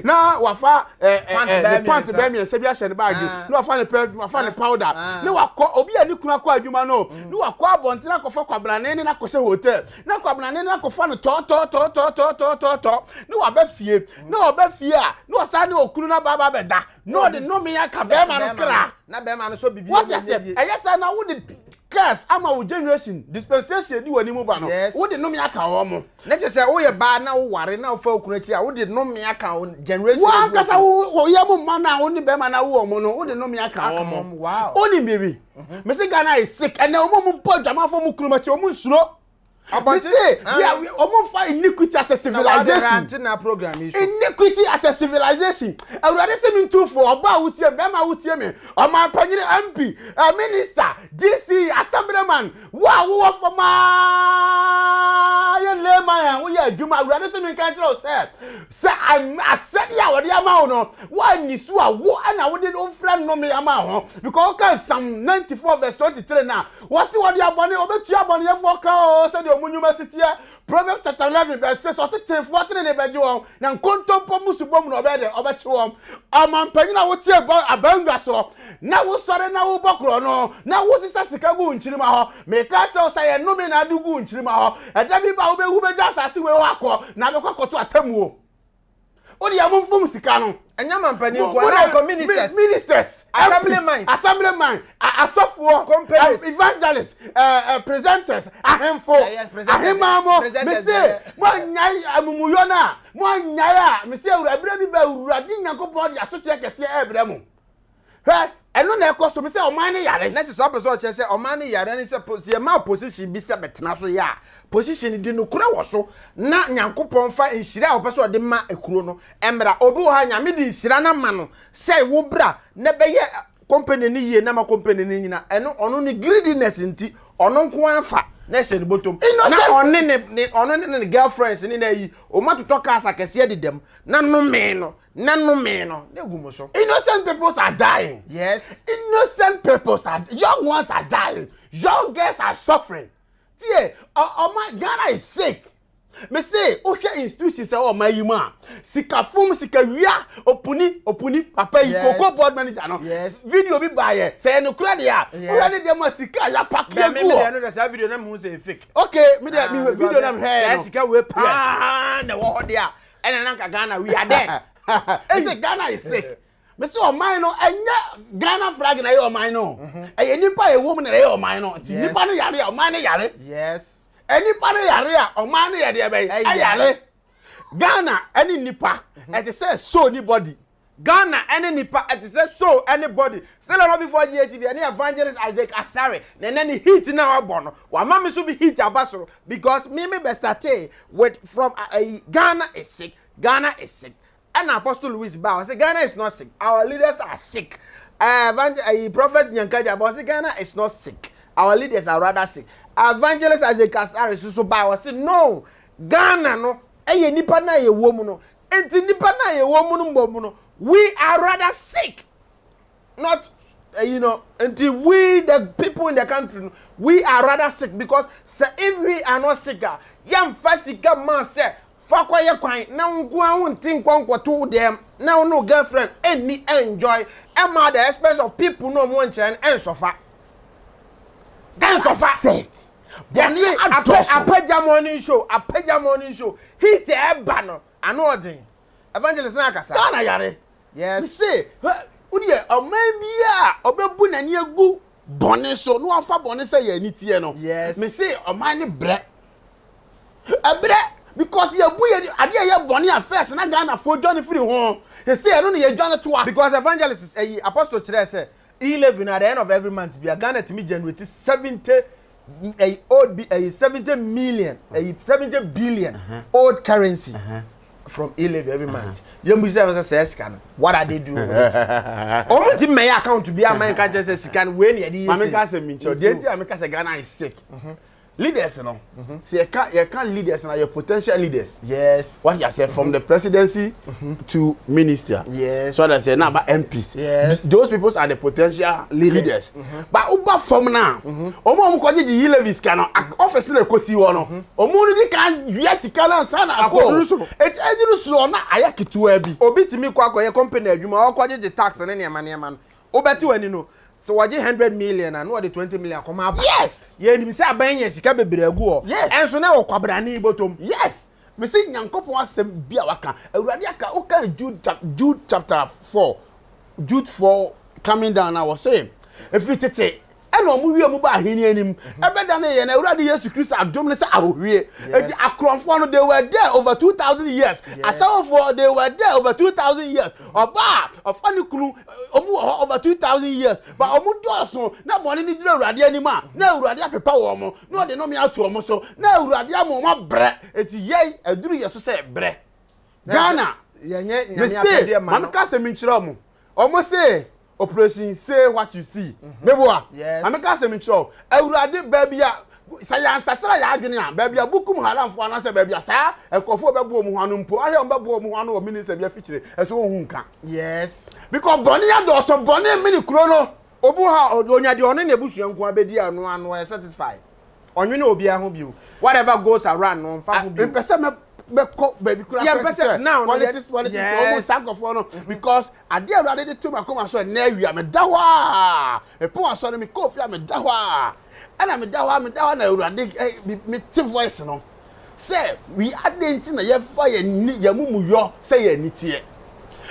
na wa fa the pant be me se bia hye ne bag na wa fa ne perfume wa fa ne powder na wa ko obi ani kunu akọ adwuma no na wa ko abonte na ko fa kwabrane ne na ko se hotel na kwabrane na ko fa no to na wa ba fie a na wa sa ne okunu na ba be da no de no me aka be ma no kra na be ma no so bibi what you say yes na wo the curse ama wo generation dispensation di wani mu ba no wo de no me aka wo mo na che say wo ye ba na wo ware na wo fa okunu chi a wo de no me aka generation wo kasa wo ye mu ma na wo ni be ma na wo mo no wo de no me aka wo mo wow oni baby me say Ghana is sick and na wo mu po dwama fo mu kunu ma che wo mu nsuro. We say we are fight iniquity as a civilization. Iniquity as a civilization. I would rather say me too for oba wutie me ma wutie me. O man panyire MP, minister, DC, assemblyman. Wo for ma ye lema wo ye adwuma. I would rather say me kan tell say I said ya wo de ama no. Wo ni so a wo na wo de no friend no me ama ho because kan Psalm 94 verse 23 na. Wo se wo de abone obetua abone ye for ka o say munyuma sitia Proverbs chapter 11 verse 6 so te 14 ne beje won na nkontompo musubom no obede obeche won amampanyina wotie abanga so na wo sore na wo bokro no na wo sisa sika gu nchirima ho me ka tell say ye no me na adugu nchirima ho eja bi ba wo be hu beja asase we wakọ na be kwakoto atamuo odi amomfom sika no anya mampani ko na ministers assemblyman asofo evangelists presenters ahemfo ahemamo me say mo nyai amumuyo na mo nyai a me say urabira bi ba uradi nyankopon di asoto kese ebre mo he eno na ekoso me say oman ne yare na so person che say oman ne yare ni say ye ma position bi se betena so ya position di no kura wo so na nyankopon fa nhira a opeso de ma ekuro no emra obi wo ha nyame di nhira na ma no say wo bra na be ye company ni ye na ma company ni nyina eno ono ni greediness nti ono nko afa na she ni bottom na ono ne girlfriends ni na yi o ma to talk asa kese de dem na no me no na gumo so. Innocent people are dying. Yes. Innocent people young ones are dying. Young girls are suffering. See, my Ghana is sick. Me say, Osha institutions say, my yima. Sika fum, sika wia, opuni, papa, cocoa board manager, no. Yes. Video be buy say no credit ya. Already them sika ya pack ya go. Me know that video them who say fake. Okay, me video them here. Sika we pa na wo dia. And nanka Ghana we are there. I say Ghana is sick. Me say oman no enya Ghana flag na your oman no. Eh nipa e woman na your oman no. Ti nipa no yare oman no yare. Yes. Nipa no yare a oman no yare be. Ayare. Ghana any nipa it say so anybody. Ghana any nipa it say so anybody. Say no before GTV any evangelist Isaac Asare. Then heat na obono. Wa mama so be heat abasoro because me best start with from Ghana is sick. Ghana is sick. And Apostle Louis Bow say Ghana is not sick. Our leaders are sick. Prophet Nyankaja Bow say Ghana is not sick. Our leaders are rather sick. Evangelist Isaac Asare so Bow say no. Ghana no. Eye nipa na ye wo mu no. Enti nipa na ye wo mu no mbom no. We are rather sick. Not until we the people in the country we are rather sick because if we are not sick, yam fasika man say fakwa ye kwan na ngwa wonti nkwonkwoto dem na no girlfriend any enjoy am at the expense of people no mo nchen en sofa dan sofa sick boni apaja morning show hit e ba no anodin evangelist na akasa Ghana yare yes we say odi o man bia obebu na ni egu boni so no afa boni say ye ni tie no yes me say o man ni bre because you buy ade ye boni affairs na Ghana for John free ho they say no ye John to because evangelist apostle chere say 11 at the end of every month be Ghana to me generate 70 million 70 billion old currency from 11 every month. You must say scan. What are they doing with it? Almost in my account to be a man can just scan when you Mama can say mincho. The America say Ghana is sick. Leaders, See, you can't leaders and your potential leaders. Yes. What you said from the presidency to minister. Yes. So that say now about MPs. Yes. Those people are the potential leaders. But Uber from now, Omo mkoje di Levis kana office na kosi wono. Omo ni kan yes kana sana akọ. Et ejuru so na aya kituwa bi. Obi timi kwa akoye company adwuma okwaje di tax na ne ma no. Obeti wani no. So waje 100 million and what the 20 million come up. Yes. Ye ni say abanye sika bebre agu o. Yes. Enso na wokwabra ni botom. Yes. Me say nyankopon asem bia waka. Awurade aka oka Jude chapter 4. Jude 4 coming down now was saying if you tete eno omu wi omu ba ahini anim ebeda na ye na Awurade Yesu Christ adom ne say ahohwie. Enti akronfo no they were there over 2000 years. Asawfo they were there over 2000 years. Oba ofani kunu omu over 2000 years. But omu doso na boni ni dure Awurade anim a na Awurade apepa wo mo. No de no me ato omo so. Na Awurade amoma bre. Enti ye aduru Yesu say bre. Ghana Yenye me say man ka se minchira omo. Omo say operation say what you see. Meboa. Ameka se minchiro. Awurade baby a science atara ya adwene a baby a bukum halamfo ana se baby a sa enkofo bebu omu hanu mpo. Ahe ombebu omu hanu o minister bia fichire. Eso hu nka. Yes. Because boni ya do so boni mini kuro no. Obu ha onya de one na ebusuanku abedi anu e satisfied. onwe na obi aho bio whatever goes around no mfa ho bio person me call baby kura now politics almost sacrifice no because ade awurade de to makoma so na awia me da wa e pon aso me kofi me da wa ana me da wa na awurade me ti voice no say we adenti na ye fa ye mumuyo say ye nitie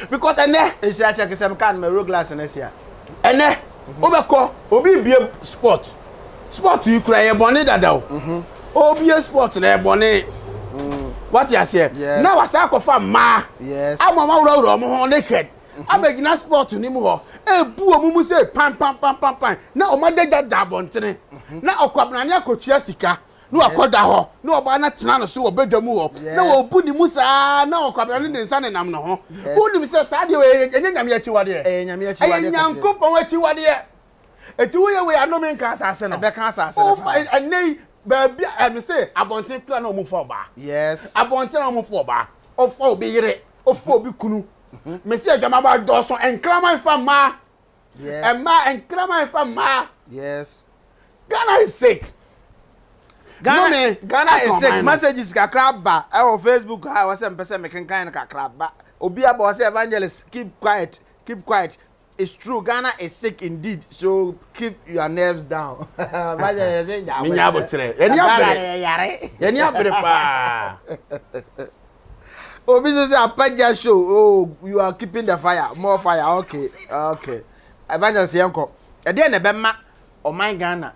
because ene e sha check sem kan me road glass na sia ene obekọ obi bie sport you kura ye boni dada o obi sport na ye boni what you say now wasa akofa ma yes amama wuro mo ho naked abegina sport ni mu ho ebu omumu say pam na o madega da bontene na okwabna ne akotua sika na akoda ho na oba na tena no so obedwamu ho na obu ni musa na okwabna ne nsa ne nam no ho unim say sa de enye nyame achi wade nyame achi wade nyankopon achi wade eti wo ye we anome nka asase no be kan asase o anei baby me say abonten kla na omu fo ba yes abonten na omu fo ba o fo obi yire o fo obi kunu me say adwama ba do so enkraman fa ma yes enkraman fa ma yes Ghana is sick Ghana is sick messages kakra ba e on Facebook ha wa say mpese me kenkan kakra ba obi aba say evangelist keep quiet it's true Ghana is sick indeed so keep your nerves down minya botre eni abere pa obi so say apaja show oh you are keeping the fire more fire okay evangelist yanko e dey na be ma o man Ghana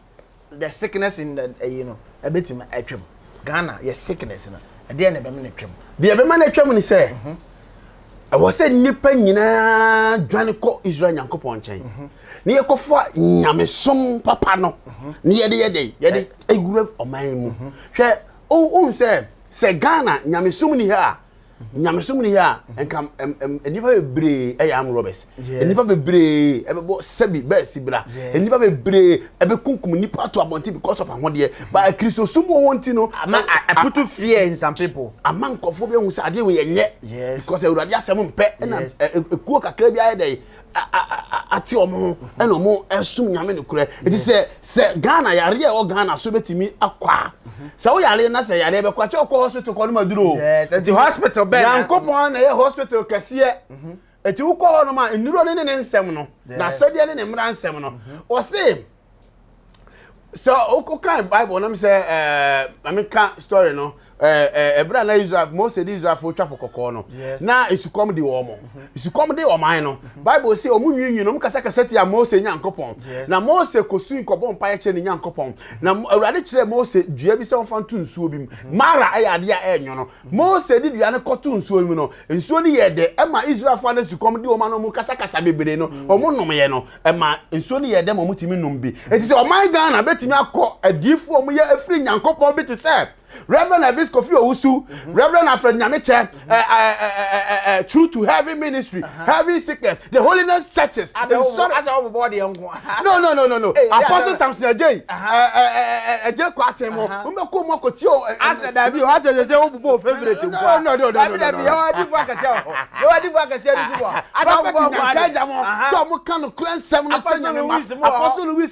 the sickness in the ebetima atwam Ghana your sickness na e dey na be ma na atwam de be ma na atwam ni say I was saying nipa nyina dwane ko Israel nyankopon chen ne yekofa nyamesom papa no ne yede egure oman mu hwe o se Ghana nyamesom ni ha enkam enipa bebre am robbers enipa bebre ebebo sebi be sibra enipa bebre ebe kunkum nipa to abonti because of ahode ba Kristo sumo wonti no I put fear in some people among kofo be hu se ade we yenye because Ewurade asem mpe na ekuo kakra bi ayede ati omo na omo esum nyame ne kure eti se Ghana yare e o Ghana so betimi akwa se wo yare na se yare be kwa che ko hospital ko no maduro yes eti hospital be yankopon na ye hospital kase eti wo ko no ma enuro ne nsem no na sede ne mra nsem no o se so okay Bible na me say I mean story no ebra na Israel Moses di Israel for twapo kokko no na esukom di wo mo esukom di oman no Bible say omunwinwi no mkasa kaseti ya Moses nyankopon na Moses kosu nkobon pa ye ne nyankopon na Awurade kire Moses dua bi se onfa ntu nsuo bi mara aya ade a enyo no Moses di dua ne kotu nsuo mi no nsuo ni ye de ema Israel fa na esukom di wo ma no mkasa kasa bebere no omo nom ye no ema nsuo ni ye de mo mutimi nom bi enti se oman Ghana betimi akọ adifo omo ye afri nyankopon bi te se Reverend Avis Kofi Owusu, Reverend Alfred Nyamiche, True to Heavy Ministry, Heavy Sickness, the Holiness Churches. No. Apostle Samson Ajay, Ajay Kwatemo, Umako Mokotio. I said that you had to say, oh, favorite. No. Apostle Louis,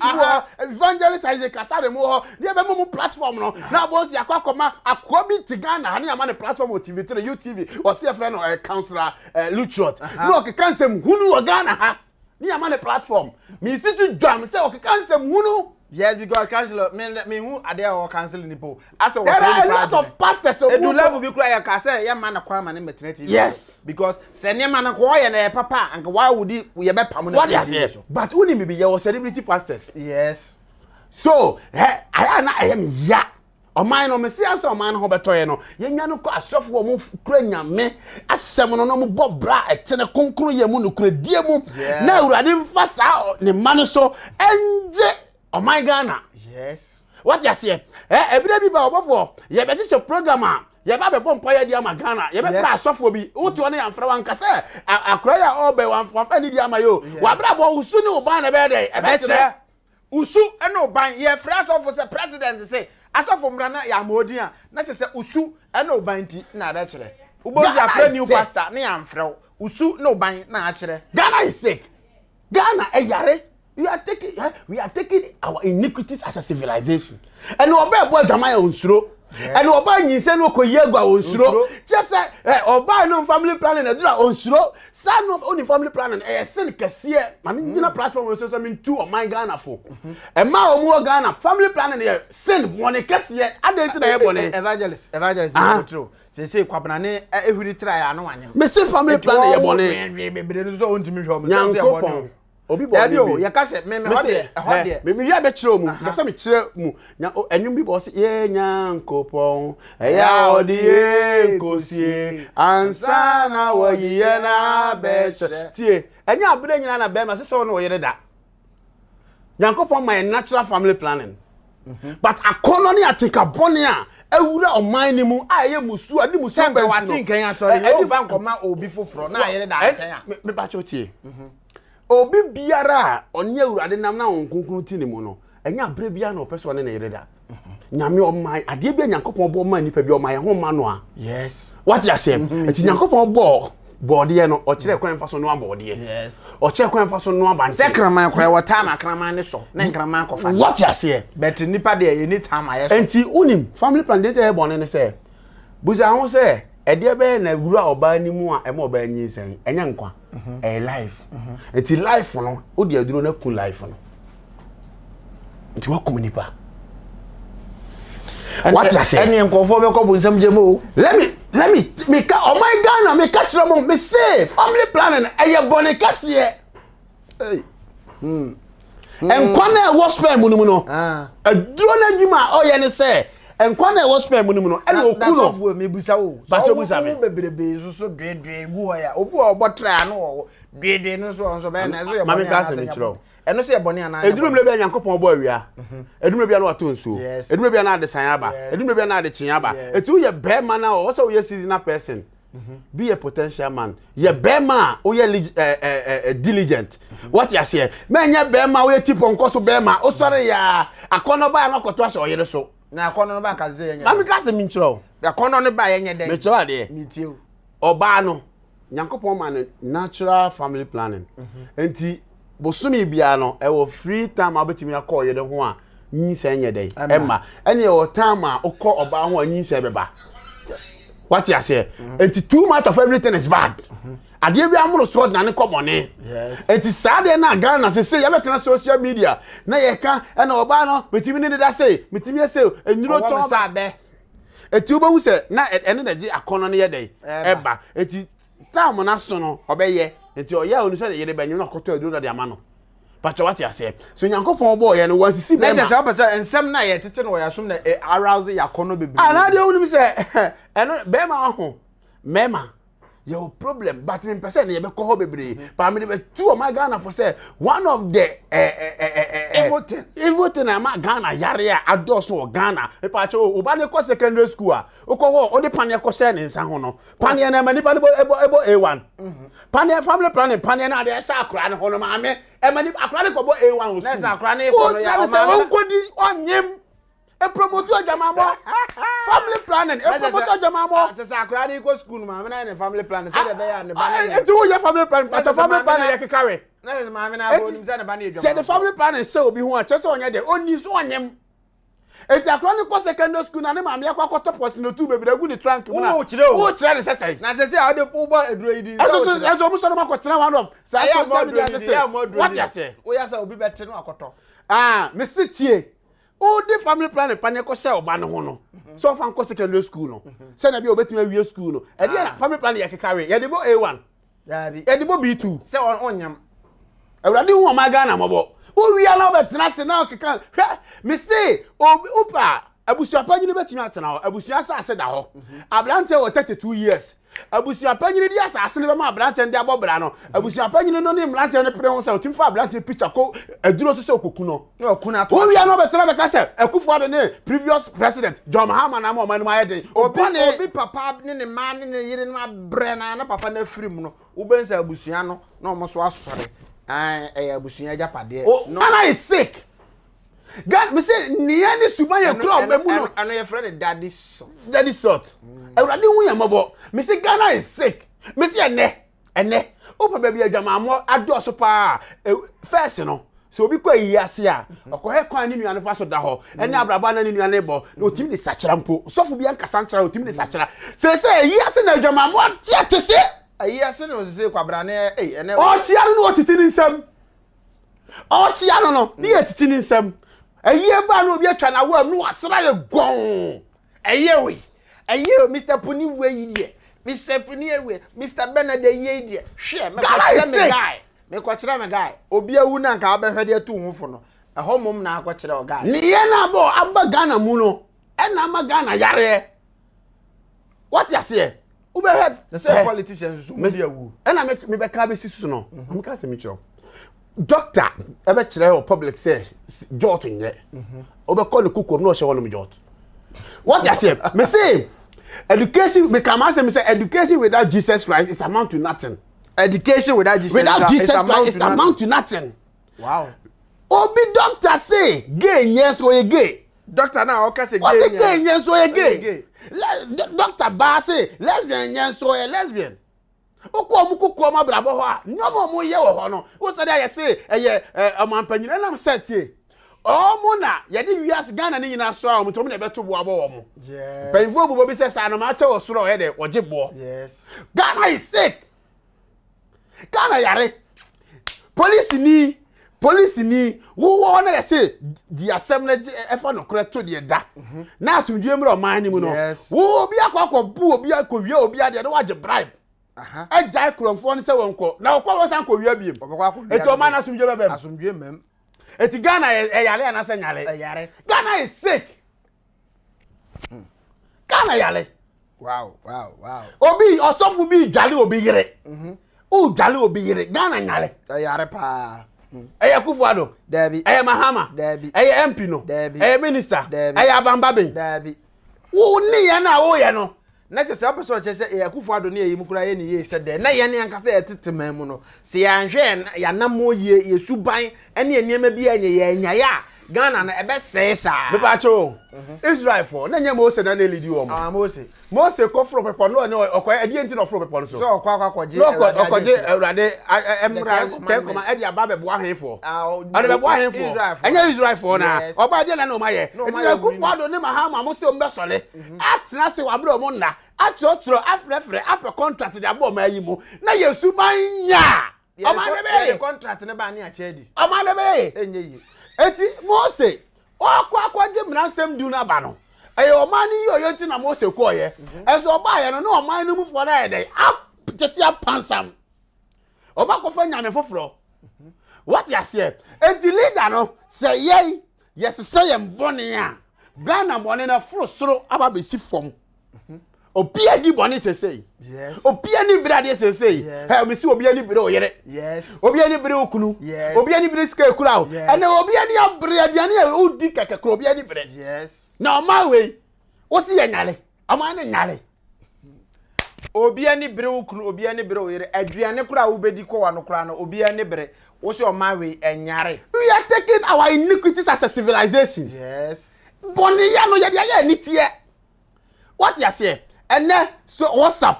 Evangelist Isaac Casademo, the other platform. Now, boss, Yakoma, Akwabi Tigana, Hani Amana platform of TV, UTV, or CFN or Councillor Luchot. No, I can't say Hunu Ghana. Ni Amana platform. Me see to jam, say, okay, can't say Hunu. Yes, because councillor, me who are there or canceling the poll. There are a lot of pastors who do level be cry. I say, yeah, man, acquire man in maternity. Yes, because send your man acquire and papa, and why would he? We have permanent. What is it? But only maybe your celebrity pastors. Yes. So, I am ya. O man no me see answer o man ho betoye no ye nwa no ko asofo wo mu kura nyame asem no no mu bobra etene konkro ye mu no kura die mu na Awurade mfa sa ne man so enje o man Ghana. Yes. What you say? Ebire bi ba obofo ye be se program a ye ba be bompa ye dia ma Ghana ye be fra asofo bi wotu ne yamfra wan kase akura ya obe wan fa ni dia ma yo wa bra bo usu ni oban na be dey e be kire usu e no ban ye fra asofo se president say asofo mrana ya modin a na se usu e no ban ti na be kire ubozi afra new pastor na yamfra usu no ban na a kire. Ghana is sick. Ghana e yare we are taking our iniquities as a civilization. And oba boy jama ya onsuro. And oba nyinse no koyegwa onsuro. Just say oba no family planning e dura onsuro. Sa no only family planning e sin kese. Mami ngina platform so so mean two of my Ghana for. E ma omo Ghana family planning e sin won kese adenti na e bone. Evangelist true. Say kwapna ne ehuri try ano wanyem. Me say family planning e bone. Bebre so ontimi hwo me say e bone. Obi bo bi ya ka se me ho de me ya be kire mu ka se me kire mu nya enwum bi bo se ye nyankopon eya odie kosie ansa na wayiye na be kire tie enya abure nyina na be ma se so no yere da nyankopon my natural family planning but akono ne atika bone a ewura oman ni mu aye musu adi musu be wati nkan ya sorry e va nkoma obi foforo na yere da nkan ya me ba cho tie obi biara onye urade nam na onkunkun ti ni mu no enya bre bia na opeso ne na yereda nyame oman ade bia nyankopon bo man nipa bia oman ye ho ma no a yes what you say eti nyankopon bo body no o kire kwan fa so no abode yes o kire kwan fa so no abanse sekraman kora wata ma kraman ne so na nkraman kofa what you say but nipa de you need time ayeso enti unim family plan dey tell bone ne say buza ho say ede be na wura oba ni mu a e ma oba nyinsen enya nkwa life enti life no o de aduro na kun life no enti wa komunipa what you say any nkofo be ko bu nsam jemo let me ka oh my Ghana me catch them me say family planning eye bone kase hey enkwa na wo spend mu no aduro na dwuma o ye ne say enkwa na wo spend mu no e no ku no of me busa wo ba cho busa me bebrebe so dwe gu ya obu obotra no dwe no so be na so ye mama ka se me kiro eno so ye bone ana eduru mle bia nyankopon bo awia eduru bia na wato nsuo eduru bia na ade san aba eduru bia na ade kyen aba etu ye be man na o so ye seasonal person be a potential man ye be man o ye diligent what you say me nya be man o ye tipo nkoso be man o sore ya akono ba na koto ase oyere so na akono no ba ka ze ye nya mama ka se me kiro akono no ba ye nya den me kiro ade me tie oba no nyankopon man natural family planning enti bosumi bia no e wo free time abetimi akọ ye de ho a nyinsa enye dey emma ene e wo time a okọ oba ho a nyinsa beba what you say enti too much of everything is bad ade bia amuro so na ne komone enti sade na Ghana se ye betena social media na ye ka ene oba no betimi ne da say metimi say enyiro ton ba be eti obahu se na ene na ji akono ne ye dey eba eti time na so no obeye enti oya onu se yere banyu na koto aduro de amano pacho what you say so nyankopon bo ye no wansisi be na se opesa ensem na ye tete no ya som na arouse yakono bebre ana de onu se eno be ma ho mema your problem but me person ye be ko ho bebre pa me be two of my Ghana for say one of the evil thing am Ghana yare a adoso Ghana e pa cho oba ne ko secondary school a okwo o de panye ko share ne nsa ho no panye na mani pa ebo A1 panye family planning panye na de sha akra ne ho no ma me e mani akra ne ko bo A1 na sa akra ne ko no ya o ma onkodi onyem e promote ajamamo family planning e promote ajamamo se sa akra ne ko school ma me na family planning se de be ya ne ba na e tu wo family planning but family planning ye kekare na se ma me na bo nim se ne ba na adwama se the family planning se obi hu a chese onye de oni so onyem eti akra ne ko secondary school na ne ma me akwa top post no tu bebre gu ni trunk mu na wo kire ne sesai na se a de po bo eduro idi eso mu so no makotena one of sa social media se what you say wo ya sa obi betre no akoto me sitie o de family planning panye ko share oba ne ho no so fan ko secondary school no se na bia obetimi awie school no e dey family planning ye kekare ye dey bo A1 ya bi ye dey bo B2 se onyam awurade hu ma Ghana mobo o wi ala obetena se na okeka me say opa abusuya panyini betimi atena ho abusuya asase da ho ablante wo 32 years abusuya panyini di asase ne be ma ablante ndi abobra no abusuya panyini no ne mlante ne pre ho se otimfa ablante picture ko aduro so se okuku no okuna to o wi ala obetena be ka se akufo ade ne previous president John Mahama na ma o manu ayede obi papa ne ma ne yire no abre na papa na firim no ubensa abusuya no na omo so asore abusuya japade no and I is sick God me say niya ni suban ye kro me mu no ano ye friend daddy sort awurade hu ya mabo me say Ghana is sick me say ene opa baby adwamamo adoso pa first no so obi ko yiase a okohe kwan ni nuane fa so da ho ene abraba na ni nuane bo na otimi de sachera mpo sofo bi anka sanchera otimi de sachera se yiase na adwama mo tie se yiase no se kwabra ne ene o chia no otiti ni nsam o chia no ni etiti ni nsam ayie ba na obi atwa na wa mu asra ye gon we Mr. Puni we ye Mr. Puni we Mr. Bernard ye die hwe me kwachira me guy obi awu na nka abehwede atu hunfo no eho mom na akwachira o guy ni ye na bo amba Ghana mu no e na ama Ghana yare what you say ubehwe the say politicians so me awu e na me be ka be sisu no am ka se me chiro doctor e be kire o public say jot nye obe call the kukom no she wonu jot what you say me say education me come say me say education without Jesus Christ is amount to nothing. Education without Jesus Christ is amount to nothing. Wow. Obi doctor say gay yes or gay. Doctor now okay say gay yes or gay. Doctor ba say lesbian yes or lesbian. Oko mu kokko ma brabo ho a nyomo mu ye wo ho no. Wo say dey say amampanyin na set tie. Omo na ye de wias Ghana ni nyina so a omo to mo na beto bo abo wo mo. Yes. Penfo bo bi say sa no ma che wo soro he de oje bo. Yes. Ghana is sick. Ghana yare. Police ni wo na say the assembly efa no correct to the da. Na asumdue mro man ni mu no. Wo obi akọ bu obi akọwie obi ade no waje bribe. Ejai kromfo ni se wonko. Na okọ wo san kọwie biem. Eto man asumdue bebem. Asumdue mem. Eti Ghana yare na se nyare. Yare. Ghana is sick. Ghana yare. Wow. Obi osofu bi dwale obi yire. O dwale obi yire. Ghana nyare. Yare pa. Eye Kufuado. Debi. Eye Mahama. Debi. Eye MP no. Debi. Eye minister. Debi. Eye Abambabe. Debi. Wo ni ye na wo ye no. Na te se apeso che se Kufuado ne yi mukura ye ni ye se de. Na ye ne anka se etetema mu no. Se ya hwe ya namo ye yesuban ene enema bi anye ye nyaya. Ghana na ebe se sa. Me pa cho. Israel for na nya Mose na na lidi wo mo. Mose ko fro pepo no ne okoye edi enti no fro pepo no so. So okwaje. Okoje Ewrade emra ten koma edi aba bebo ahenfo. Ade bebo ahenfo. Enya Israel for na. Oba de na no ma ye. Eti Kufuado ne Mahama mo se o mbesole. Atena se wabro mo na. Achotro afrefre ape contract de abo ma yi mo. Na Yesu banya. Omane be contract ne ba ne a chedi. Omane be. Enye yi. Eti Mose akwaje mransem du na ba no eye omani yo yenti na Mose ko ye eso oba ye no na omani no mufo na ye dey tete apansam obakofa nyame foforo what you say enti leader no say ye yes say em boni a Ghana boni na frosoro aba be si fom obi adi boni sesei yes obi ani brade sesei he me si obi ani bre o yere yes obi ani bre okunu yes obi ani bre sika ekura o ene obi ani abre aduane e odi kekekro obi ani bre yes na oma we wo si ye nyale ama ne nyale obi ani bre okunu obi ani bre o yere aduane kura wo bedi ko wa no kura no obi ani bre wo si oma we enyare we are taking our iniquities as a civilization yes boni ya no ye de ya ni tie what you say ene so WhatsApp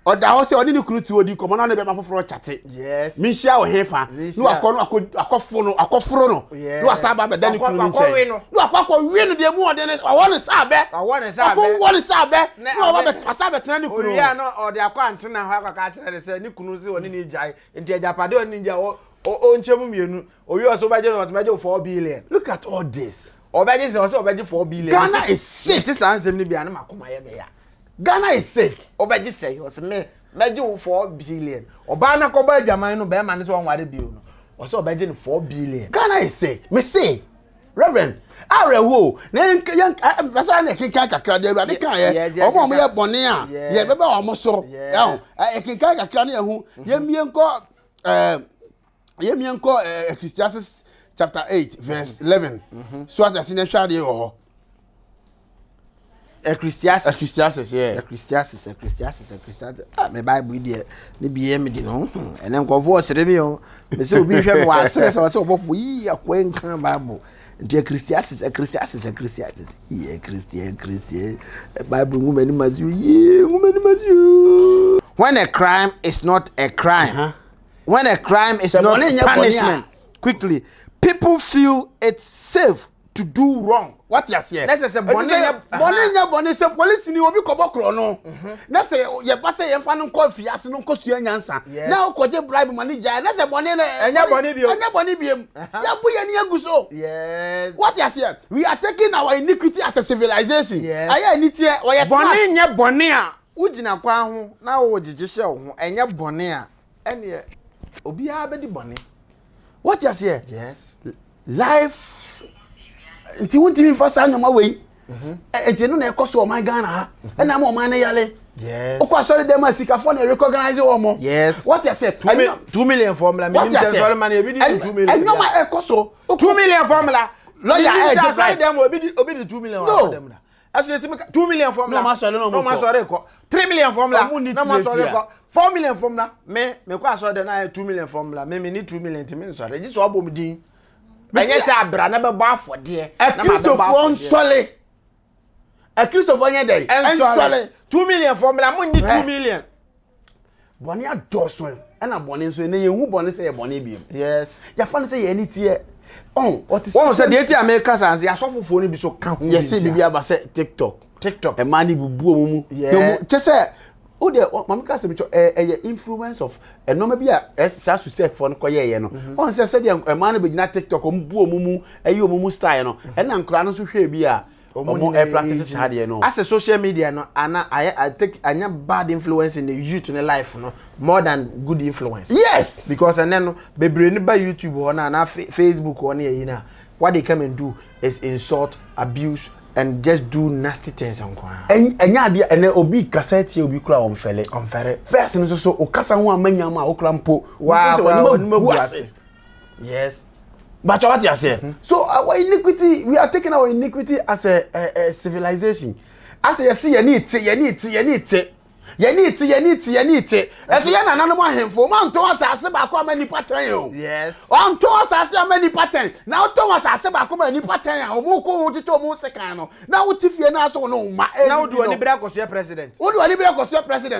oda ho se oni ni kuru tu odi komo na ne be ma foforo chate yes mi hia o hefa nu akoforo no nu asaba be dan kuru nche nu akọ wi no de mu ode ne awon sabe akọ sabe nu aba be asabe tena ni kuru ya no ode akọ antena ho akọ ka kire de se ni kunu si oni ni jai enti ajapade oni nja o nchemu mienu owi oso baje no baje 4 billion. Look at all this. Obaje se oso obaje 4 billion. Ghana is sick. This ansem ni bia na makoma ye be ya. Ghana is sick. Obaje say o se me meje 4 billion. Oba na ko ba adwaman no be ma ne se won ware bio no. O se obaje ni 4 billion. Ghana is sick. Me say, Reverend, arewo na yan basa na kinka kakra de Awurade kan ye. Omo ye bone a ye be ba omo so. Ya kinka kakra na ye hu. Ye mienko Ecclesiastes chapter 8 verse 11. So as I see na hwade ye ho. Ecclesiastes, yeah. Ecclesiastes. My Bible there, ne biye me di no. Ene nkofo sere mi o. Me se obi hwe me wa sere se obofo yi akwenkan Bible. Nti Ecclesiastes. Yeah, Christian. Bible ngumani mazu. When a crime is not a crime. When a crime is not punishment. quickly. People feel it's safe to do wrong. What you say? Let's say bonnie say police ni obi kobokro no. Na say ye ba say ye fa no coffee ase no kosua nyansa. Na okoje bribe manager. Na say bonnie na enya bonnie biem. Ya bu ye ni aguso. Yes. What you say? We are taking our iniquity as a civilization. Yes. Aya ni tie o ye smart. Bonnie nya bonnie a ugina kwa ho na wo gigye hye ho enya bonnie a ene obi a be di bonnie. What you say? Yes. Life nti wonti mi fa sa nyoma wei enti no na ekoso o man Ghana ha na ma o man na yale yes o kwa sorry dem asikafo na recognize o mo yes what you say 2 million formula me say sorry man e bi di 2 million and no ma ekoso 2 million formula lawyer e sorry dem obi di 2 million wa dem na aso yeti 2 million formula no ma sorry ko 3 million formula no ma sorry ko 4 million formula me kwa sorry dem na 2 million formula me need 2 million ti me sorry ji so obom din Anya say abra na be bo afode a Christopher Nsole a Christopher Nyedey Nsole 2 million formula mo ni 2 million boni adoso na boni nso na ye hu boni say ye boni biem yes ya fa say ye ni tie what is one say dey tie America sans ya sofofo ni bi so ka ho yes say bibia ba say TikTok e mani bubu omumu che say o de mama ka se me influence of enoma bi a sa su se for no koye no on se de man no be gina TikTok o mbu omumu ayi omumu style no e na nkura no so hwe bi a omo practice sa de no as a social media no I take anya bad influence in the youth in the life no more than good influence yes because and then no bebre ni ba YouTube or na Facebook or na na what they come and do is insult abuse and just do nasty things on kwa enya de ene obi kaseti obi kura on fele first no so o kasa ho amanya ma o kura mpo yes but what you say so our iniquity we are taking our iniquity as a civilization as you see you need eso ya na nanom ahemfo ma nto asase ba kwa mani pattern o yes o nto asase mani pattern na o to asase ba kwa mani pattern a o mo ko wo tito mo sekan no na wo tifie na so no ma na wo do oni bra koso president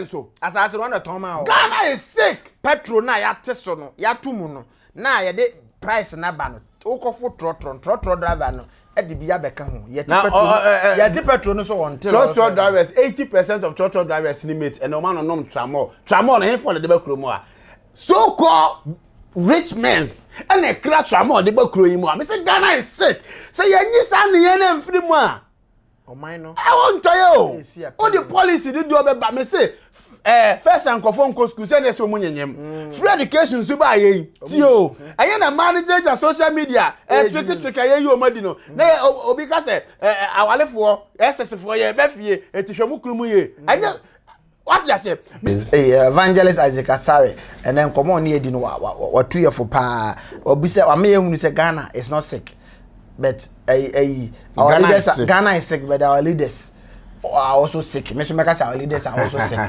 so asase no na ton ma o Ghana is sick petrol na ya teso no ya tumu no na ya de price na ba no o ko fo trotro driver no edi bia beka ho yeti petrol no so on trotro drivers 80% of trotro drivers limit and no man nom tramol na here for the bakro mu a so called rich men and a crash tramol the bakro yi mu a me say Ghana is sick say yanyi sa ne yan na mfiri mu a o man no I want to you all the policy dey do obeba me say first and phone ko school say na so munyenyem free education so ba yen ti o ayen na manage on social media trick ayen yo madi no na obi ka say awalefo ssfo ye be fie etihwemu krumu ye anya what you say evangelist Isaac Asare and then come on here di no what 2 year for pa obi say am ehunu say Ghana is not sick but Ghana is sick but our leaders are also sick. Our leaders are also sick.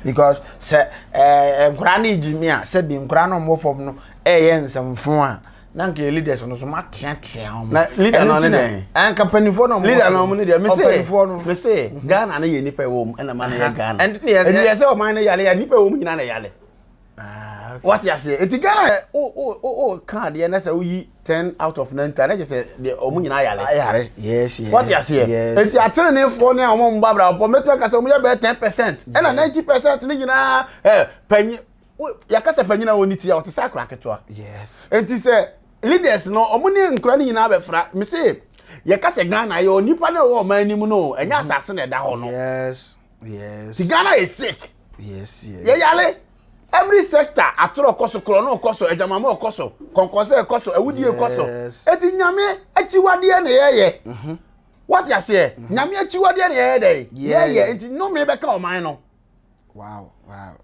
Because say Nkurani Jimia said the Nkurano more from no some fun. Nanke leaders on so much na leader no ne and company for no leader no money there me say Ghana na ye nipa wo na man ye Ghana and yes o man na yale ya nipa wo nyina na yale what you say it Ghana card ye na say we 10 out of 9 na just say the omu nyina yale yes what you say it atene ne fo ne omo mbabra opo meto ka say omu ye be 10% and 90% ni nyina panyi ya ka say panyi na woni ti ya o te sakra keto yes enti say leaders no omuni nkura ni nyina befra me say ye ka say Ghana ye onipa na wo man nim no enya asase na da ho no yes the Ghana is sick yes ye yale every sector atoro koso kro no koso ejamama koso konkose koso ewudie koso eti nyame achiwade na ye what you say nyame achiwade na ye dey ye enti no me be ka o man no wow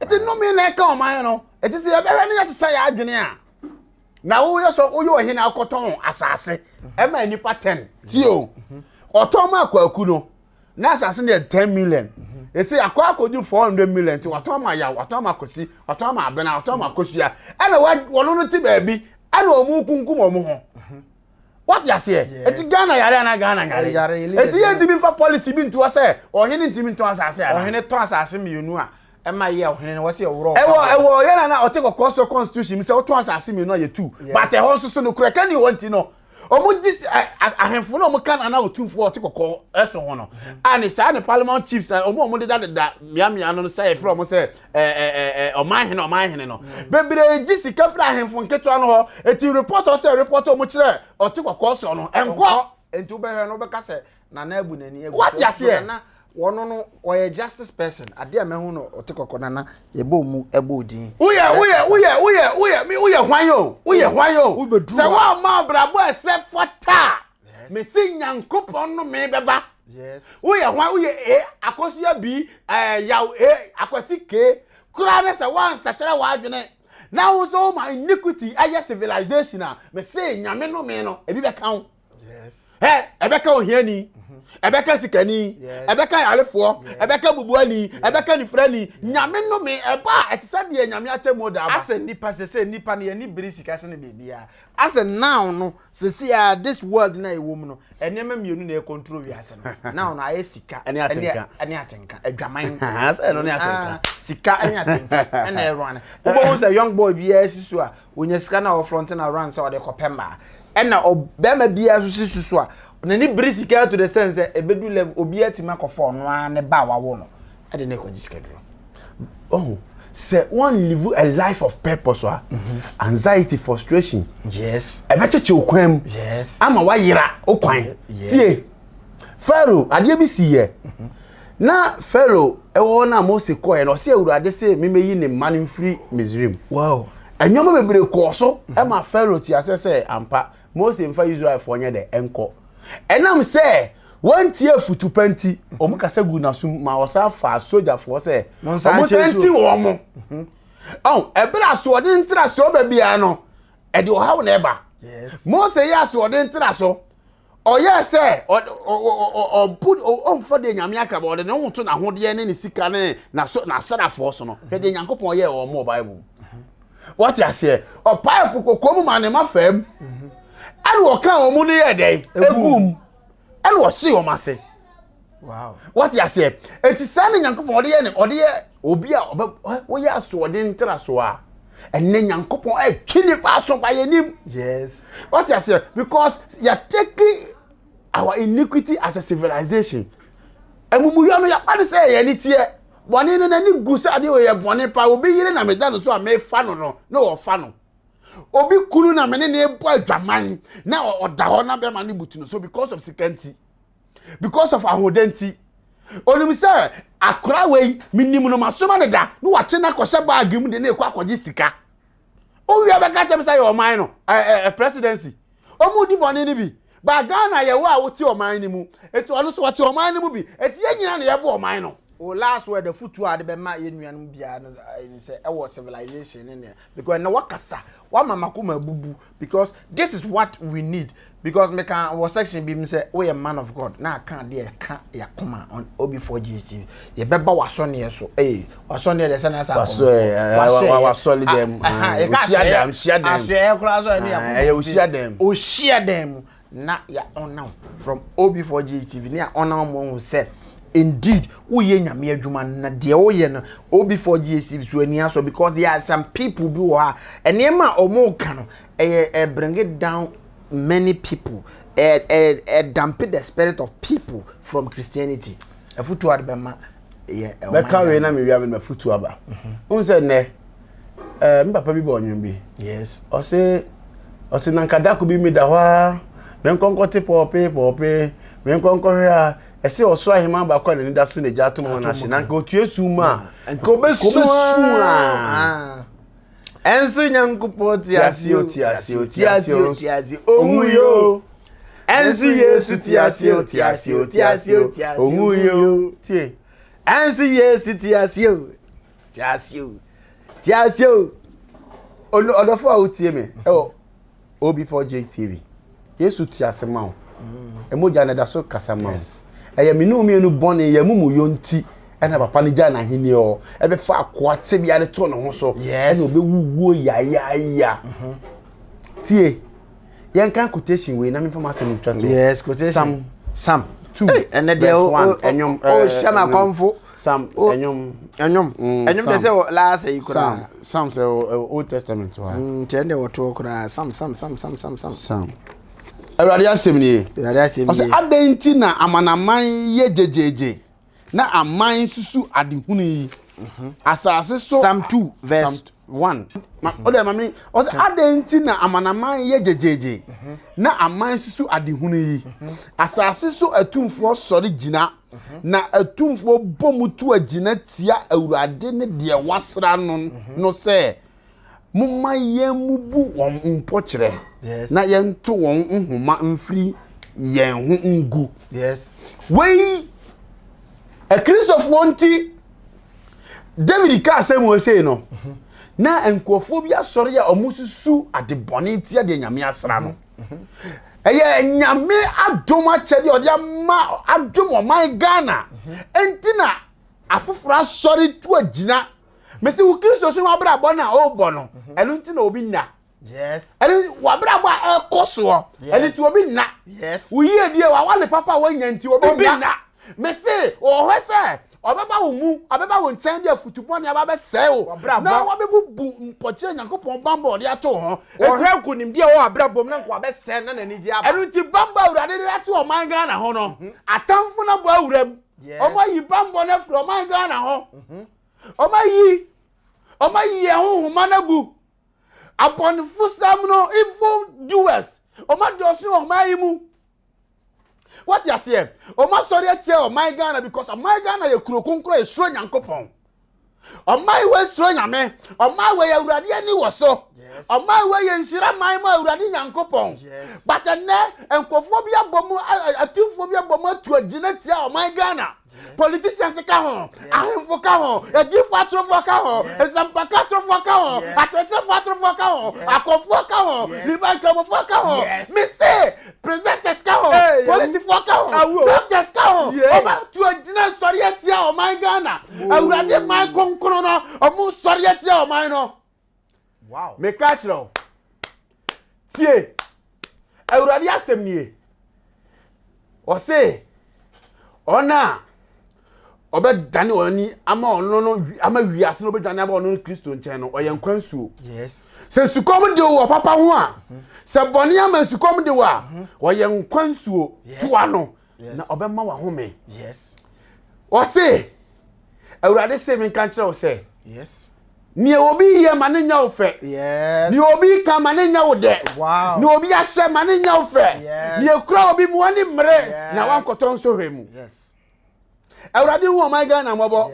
eti no me na ka o man no eti se ye be hwe no yesesa ya adwene a na wo yeso wo yo hina akoton asase e ma nipa 10 ti o oton ma kwaku no na asase na 10 million esi akwa akodu 400 million ti waton ma ya waton ma kosi waton ma abena waton ma kosua ana wono no ti ba bi ana omu kunkum omu ho what you say eti Ghana yare na Ghana yare eti ye ntimi fa policy bi nto say ohene ntimi nto asase ara ohene to asase mienu a Emma ye ohene what's your raw. Ewo yana na ote kokoso constitution say oto asase mi no ye two. But e ho so no kura kan you want no. Omo dis ahemfo no mo kan ana otumfo ote kokko eso ho no. And say the parliament chiefs omo de da mia no say from say oman hene no. Bebre gisika fra ahemfo nketo no ho eti report o say report omo kire ote kokko so no. Enko enti be he no be ka say na na abu nani agu. What you say? Wono no oye justice person ade amehu no otekoko nana yebo mu ebo din uye hwan yo se wa ma brabo ese fota me si nyankopon no me beba yes uye hwan akosu ya bi yaw akosi ke kura na se wan sachere wa adwene na wo so my iniquity aye civilization me si nyame no me no ebi be kan yes ebeka ohiani ebeka sikani ebeka yarefo ebeka bubuani ebeka nifrani nyame no me eba etisa de nyame atemu da ba ase nipa se nipa ne ni biri sika se ne bibia ase now no se see this world na ewom no enema mienu na e control wi ase no now na aye sika ene atenka adwaman ase no ne atenka sika ene atenka ene run obo say young boy bi asisu a onya sika na o front na run say o de kopemba ena obema bi asusu so a nani brisika to the sense ebedu level obi atima kofo no an ba wawo no e de na ko jiskadro oh say one live a life of purpose anxiety frustration yes ebecheche okwam yes ama wayira okwan tie Pharaoh ade bi siye na Pharaoh ewo na Mose ko e no se awurade se memeyi ne man free Misraim wow enyoma bebre ko so e ma Pharaoh ti asese ampa Mose mfa Israel fo nye de enko enam say one tie futu panti omukasa gu na sum ma osa fa soldier fo say omusanti wo mo ebra so ode ntra so ba bia no e de o hawo na eba yes Mose ya so ode ntra so oye say o put on for de nyame aka ba ode ne ho to na hode ne ne sika ne na so na sarafo so no he de nyankopon ye o mo Bible what you say o pipe kokomu ma ne ma fam and wo kan o mu ne ye dey egum and wo hye o ma se wow what you say enti sane nyankopon ode ye ne ode ye obi a wo ya so ode ntra so a enne nyankopon twini pa so ba yenim yes what you say because you are taking our iniquity as a civilization emumu yo no ya pa se ye ni tie boni no na ni gusa ade o ye boni pa obi yire na meda no so a me fa no o fa no obi kunu na me ne ebo adwaman na oda ho na be ma ne butu no so because of security because of ahodanti onim say akora we minim no masoma ne da no wache na kwose bag mu de na ekwa akwaje sika o wi abeka chem say o man no presidency o mu di boni ni bi ba Ghana ye wo a wo ti o man ni mu eti ono so wati o man ni mu bi eti ye nyina na ye bo o man no o last word the futu ade be ma ye nuanum bia no say e wo civilization ne because na wakasa wa mama ko mabubu because this is what we need because me can was section bi me say we a man of God na kan de ka ya koma on obi4 GT ye beba wasone so wasone de say na sa wasole dem share them aswe kura so ni ya share them na ya on now from obi4 GT ni ya on now mo say indeed uye nyame adwuma na de oye no obi4 GT so ani aso because there are some people who are enema omo ka no bring it down many people damp the spirit of people from Christianity afutu adbema be ka we na me wi aba afutu aba unse ne mi papa bi bo onwum bi yes o se nankada ko bi mi da hwa men konkote pope men konko hwa ese oso ahima ba kwa ni da so na ja to mo na hye nanka otuesu ma ko besu ensu nyankopon tiasio omuyo ensu Yesu tiasio omuyo tie ensu Yesu tiasio odofo a utie me obi4 JTV Yesu tiasema o emoja na da so kasama eye minu mienu bone ye mumu yonti ena papa ni ja na hini o ebe fa akwa te bia de to no ho so ena obewuwo ya tie yen kan quotation we na me fama asem twa yes quotation Psalm 2 and then verse 1 enyom shama konfo Sam enyom they say last say Sam say Old Testament wa tende woto kura Sam Awurade asem ni o say adenti na amanaman ye jejeje na aman susu adehunu yi asase so Psalm 2 verse 1 o say adenti na amanaman ye jejeje na aman susu adehunu yi asase so atumfo sori gina na atumfo bomutu agina tia Awurade ne de wasra no say mumma yemubu won mpokyere na yento won nhoma mfiri yen ho ngu wey a Christopher wanti David ka asem say no na enkofo bia sori ya omususu adebone tia de nyame asra no eye nyame adom achede ode ama adom o my Ghana entina afoforo sori tu agina mesi wo Kristo so wa bra bo na o bo no enu ntina obi nna enu wa bra bo ekoso enu ti obi nna wo yie die wa wale papa wa nyanti obi nna mesi o hwese obeba wo mu obeba wo nchen de afutubo ne aba be se o na wa be bu mpokire Nyankopon bamba de ato ho o hwe kunim de wo abra bom na kwa be se na nani ji aba enu ti bamba Awurade de ato o man Ghana ho no atamfo na bo awuram omo yi bamba na fro man Ghana ho Oma yi ehun managu upon fusam no evil doers oma dosu oma yi mu what you say oma sorry tie o my Ghana because my Ghana ye kuro konkro e suro Nyankopon oma yi we suro nyame oma we Awurade ani wo so oma we ye nhira man ma Awurade Nyankopon but ne enkofo bi abomu atufo bi abomu atu agina tie o my Ghana politicians ka ho ahemfo ka ho edifo atrofo ka ho esampaka atrofo ka ho atrofo atrofo ka ho akofo ka ho liban kramofo ka ho me say presenters ka ho politicians ka ho doctors ka ho oba tu agina sori atia o man Ghana Awurade man konkoro no omu sori atia o man no wow me catch no tie Awurade asem nie o say ona obe dane oni ama ono no ama wiase no be dane aba ono Kristo nchen no oyenkwansuo se sukom de wo papa ho a se bone ama sukom de wo a oyenkwansuo tuwa no na obe ma wa home o se Awurade se me kan kire o se ni obi ye mane nya wo fe ni obi ka mane nya wo de ni obi ahye mane nya wo fe ni ekura obi mu ani mre na wan koton so hwemu Awurade hu o my Ghana mobo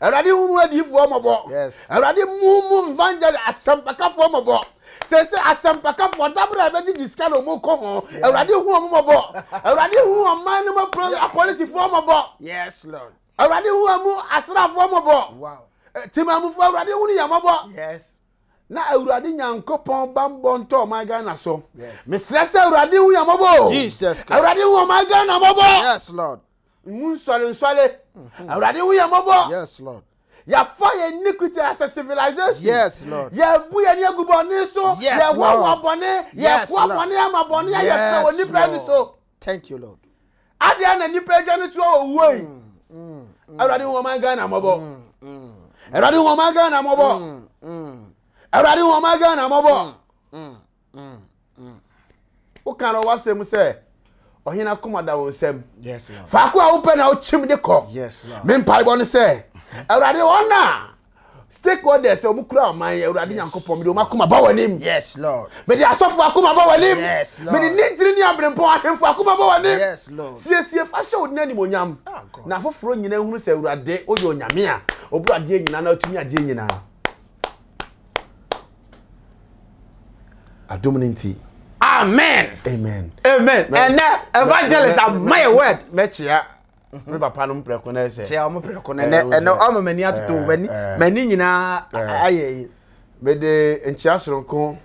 Awurade hu mu adifo mobo Awurade mu evangel asampakafo mobo se asampakafo dabra be jiska no mu ko ho Awurade hu o mobo Awurade hu o man no police fo mobo yes Lord Awurade hu o mu asrafo mobo wow timamu fo Awurade hu ni ya mobo na Awurade Nyankopon bambo nto my Ghana so me stress Awurade hu ya mobo Jesus Awurade hu o my Ghana mobo yes Lord mun swale Awurade hu ya mobo yes Lord ya fire iniquity as a civilization yes Lord ya bu ya ni aguboni so ya wa bone ya kwa bone ama bone ya fa oni pa ni so thank you Lord adia na ni pa dwane to owoi Awurade hu my Ghana mobo Awurade hu my Ghana mobo Awurade hu my Ghana mobo o kan o wasem say ohina komada wonsem yes Lord faako a wo pe na o chim de ko yes Lord me mpai bo ne say Awurade ona stakeholders o bukura man Awurade Nyankopon me de o makoma ba wanim yes Lord me de asofo akoma ba wanim yes Lord me de nintiri ni abrempo ahemfo akoma ba wanim yes Lord sie fa show na ni monyam na afoforo nyina hunu say Awurade o ye onyame a oburade nyina na atumi ade nyina Adom nti amen amen and evangelist my word mechia me papa no mpreko na ese se o mpreko na and o mani atoto mani nyina aye me de enchia soronko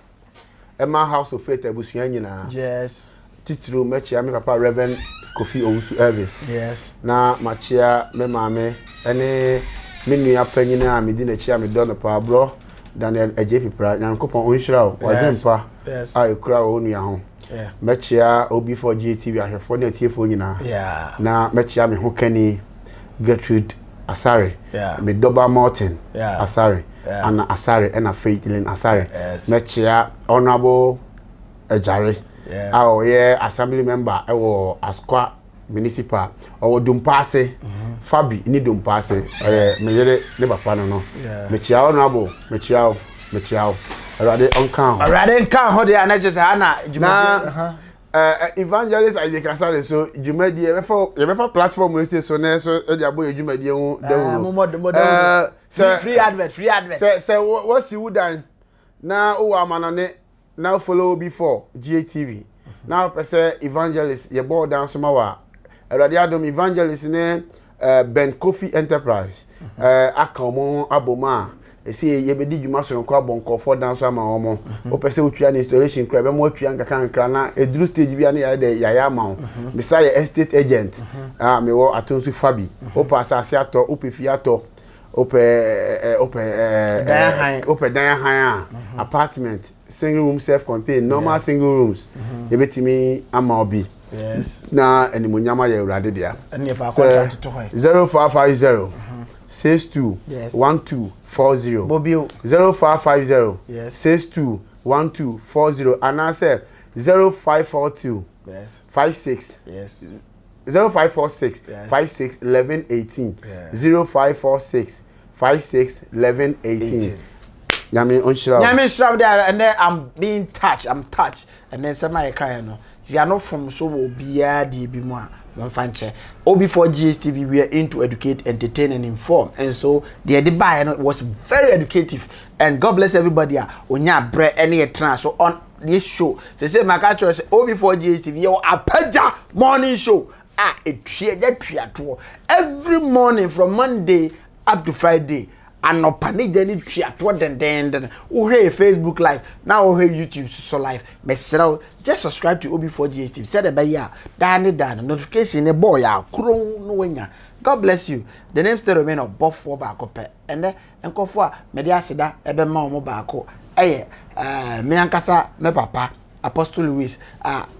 Emma House of Faith abusuan nyina yes titiro mechia me papa Reverend Kofi Owusu Elvis yes na machia me mame ene me nua panyina me di na chia me do no pa bro Daniel Ejepipra Nyankopon onhira o wadempa ai kura o nua ho mechia obi for GTV ahwefo na tiefo nyina na mechia me ho kani Gertrude Asare me Doba Martin Asare Anna Asare and a Faithlin Asare mechia honorable Ejare assembly member Asqua municipal or Dumpase Fabi ni Dumpase meyere ne papa no mechia honorable mechia already on how they are not just Hannah evangelist Isaac Asare so Jumedi ever platform we say so na so e dey abo Jumedi hu free advert say what see would na o amanane now follow before GATV now person evangelist ye board down somewa already Adom evangelist ne Ben Kofi Enterprise akamomo aboma esi ye bedi dwuma so nko abonko for dance ama omo o pese otwa na installation kra be mo atwa nkaka na eduru stage bia na ya de ya ama bisa ye estate agent me wo atonsu Fabi o pass ase ato o pefi ato dan han apartment single room self contained normal single rooms ye betimi ama obi na animonyama ye urade dia 0550 62 1240 Bobio 0550 62 1240 and I said 0542 56 0546 56 11 18 0546 56 11 18 Yami Onshira there and then I'm being touched and then somebody kind no you are not from so obia di bi mu a Monfanche. Before GSTV, we are into educate, entertain, and inform. And so the buy was very educative. And God bless everybody. Onya bre any trans so on this show. So say my catcher say before GSTV, you a peja morning show. Every morning from Monday up to Friday. And no panic then it what then hey Facebook live now hey YouTube so live just subscribe to Obi4 GSTV said about ya dan notification a boy ya no wenya. God bless you. The name still remain of Prof back and then enko for media seda ebe ma omo baako me ankasa me papa Apostle Louis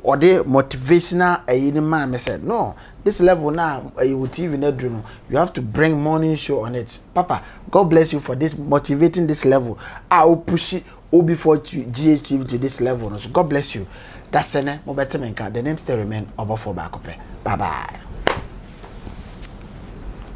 or the motivational man said no this level now you TV na dream you have to bring morning show on it papa God bless you for this motivating this level I will push it before GHTV to this level so God bless you that's the name the name still remain Obo for back bye bye.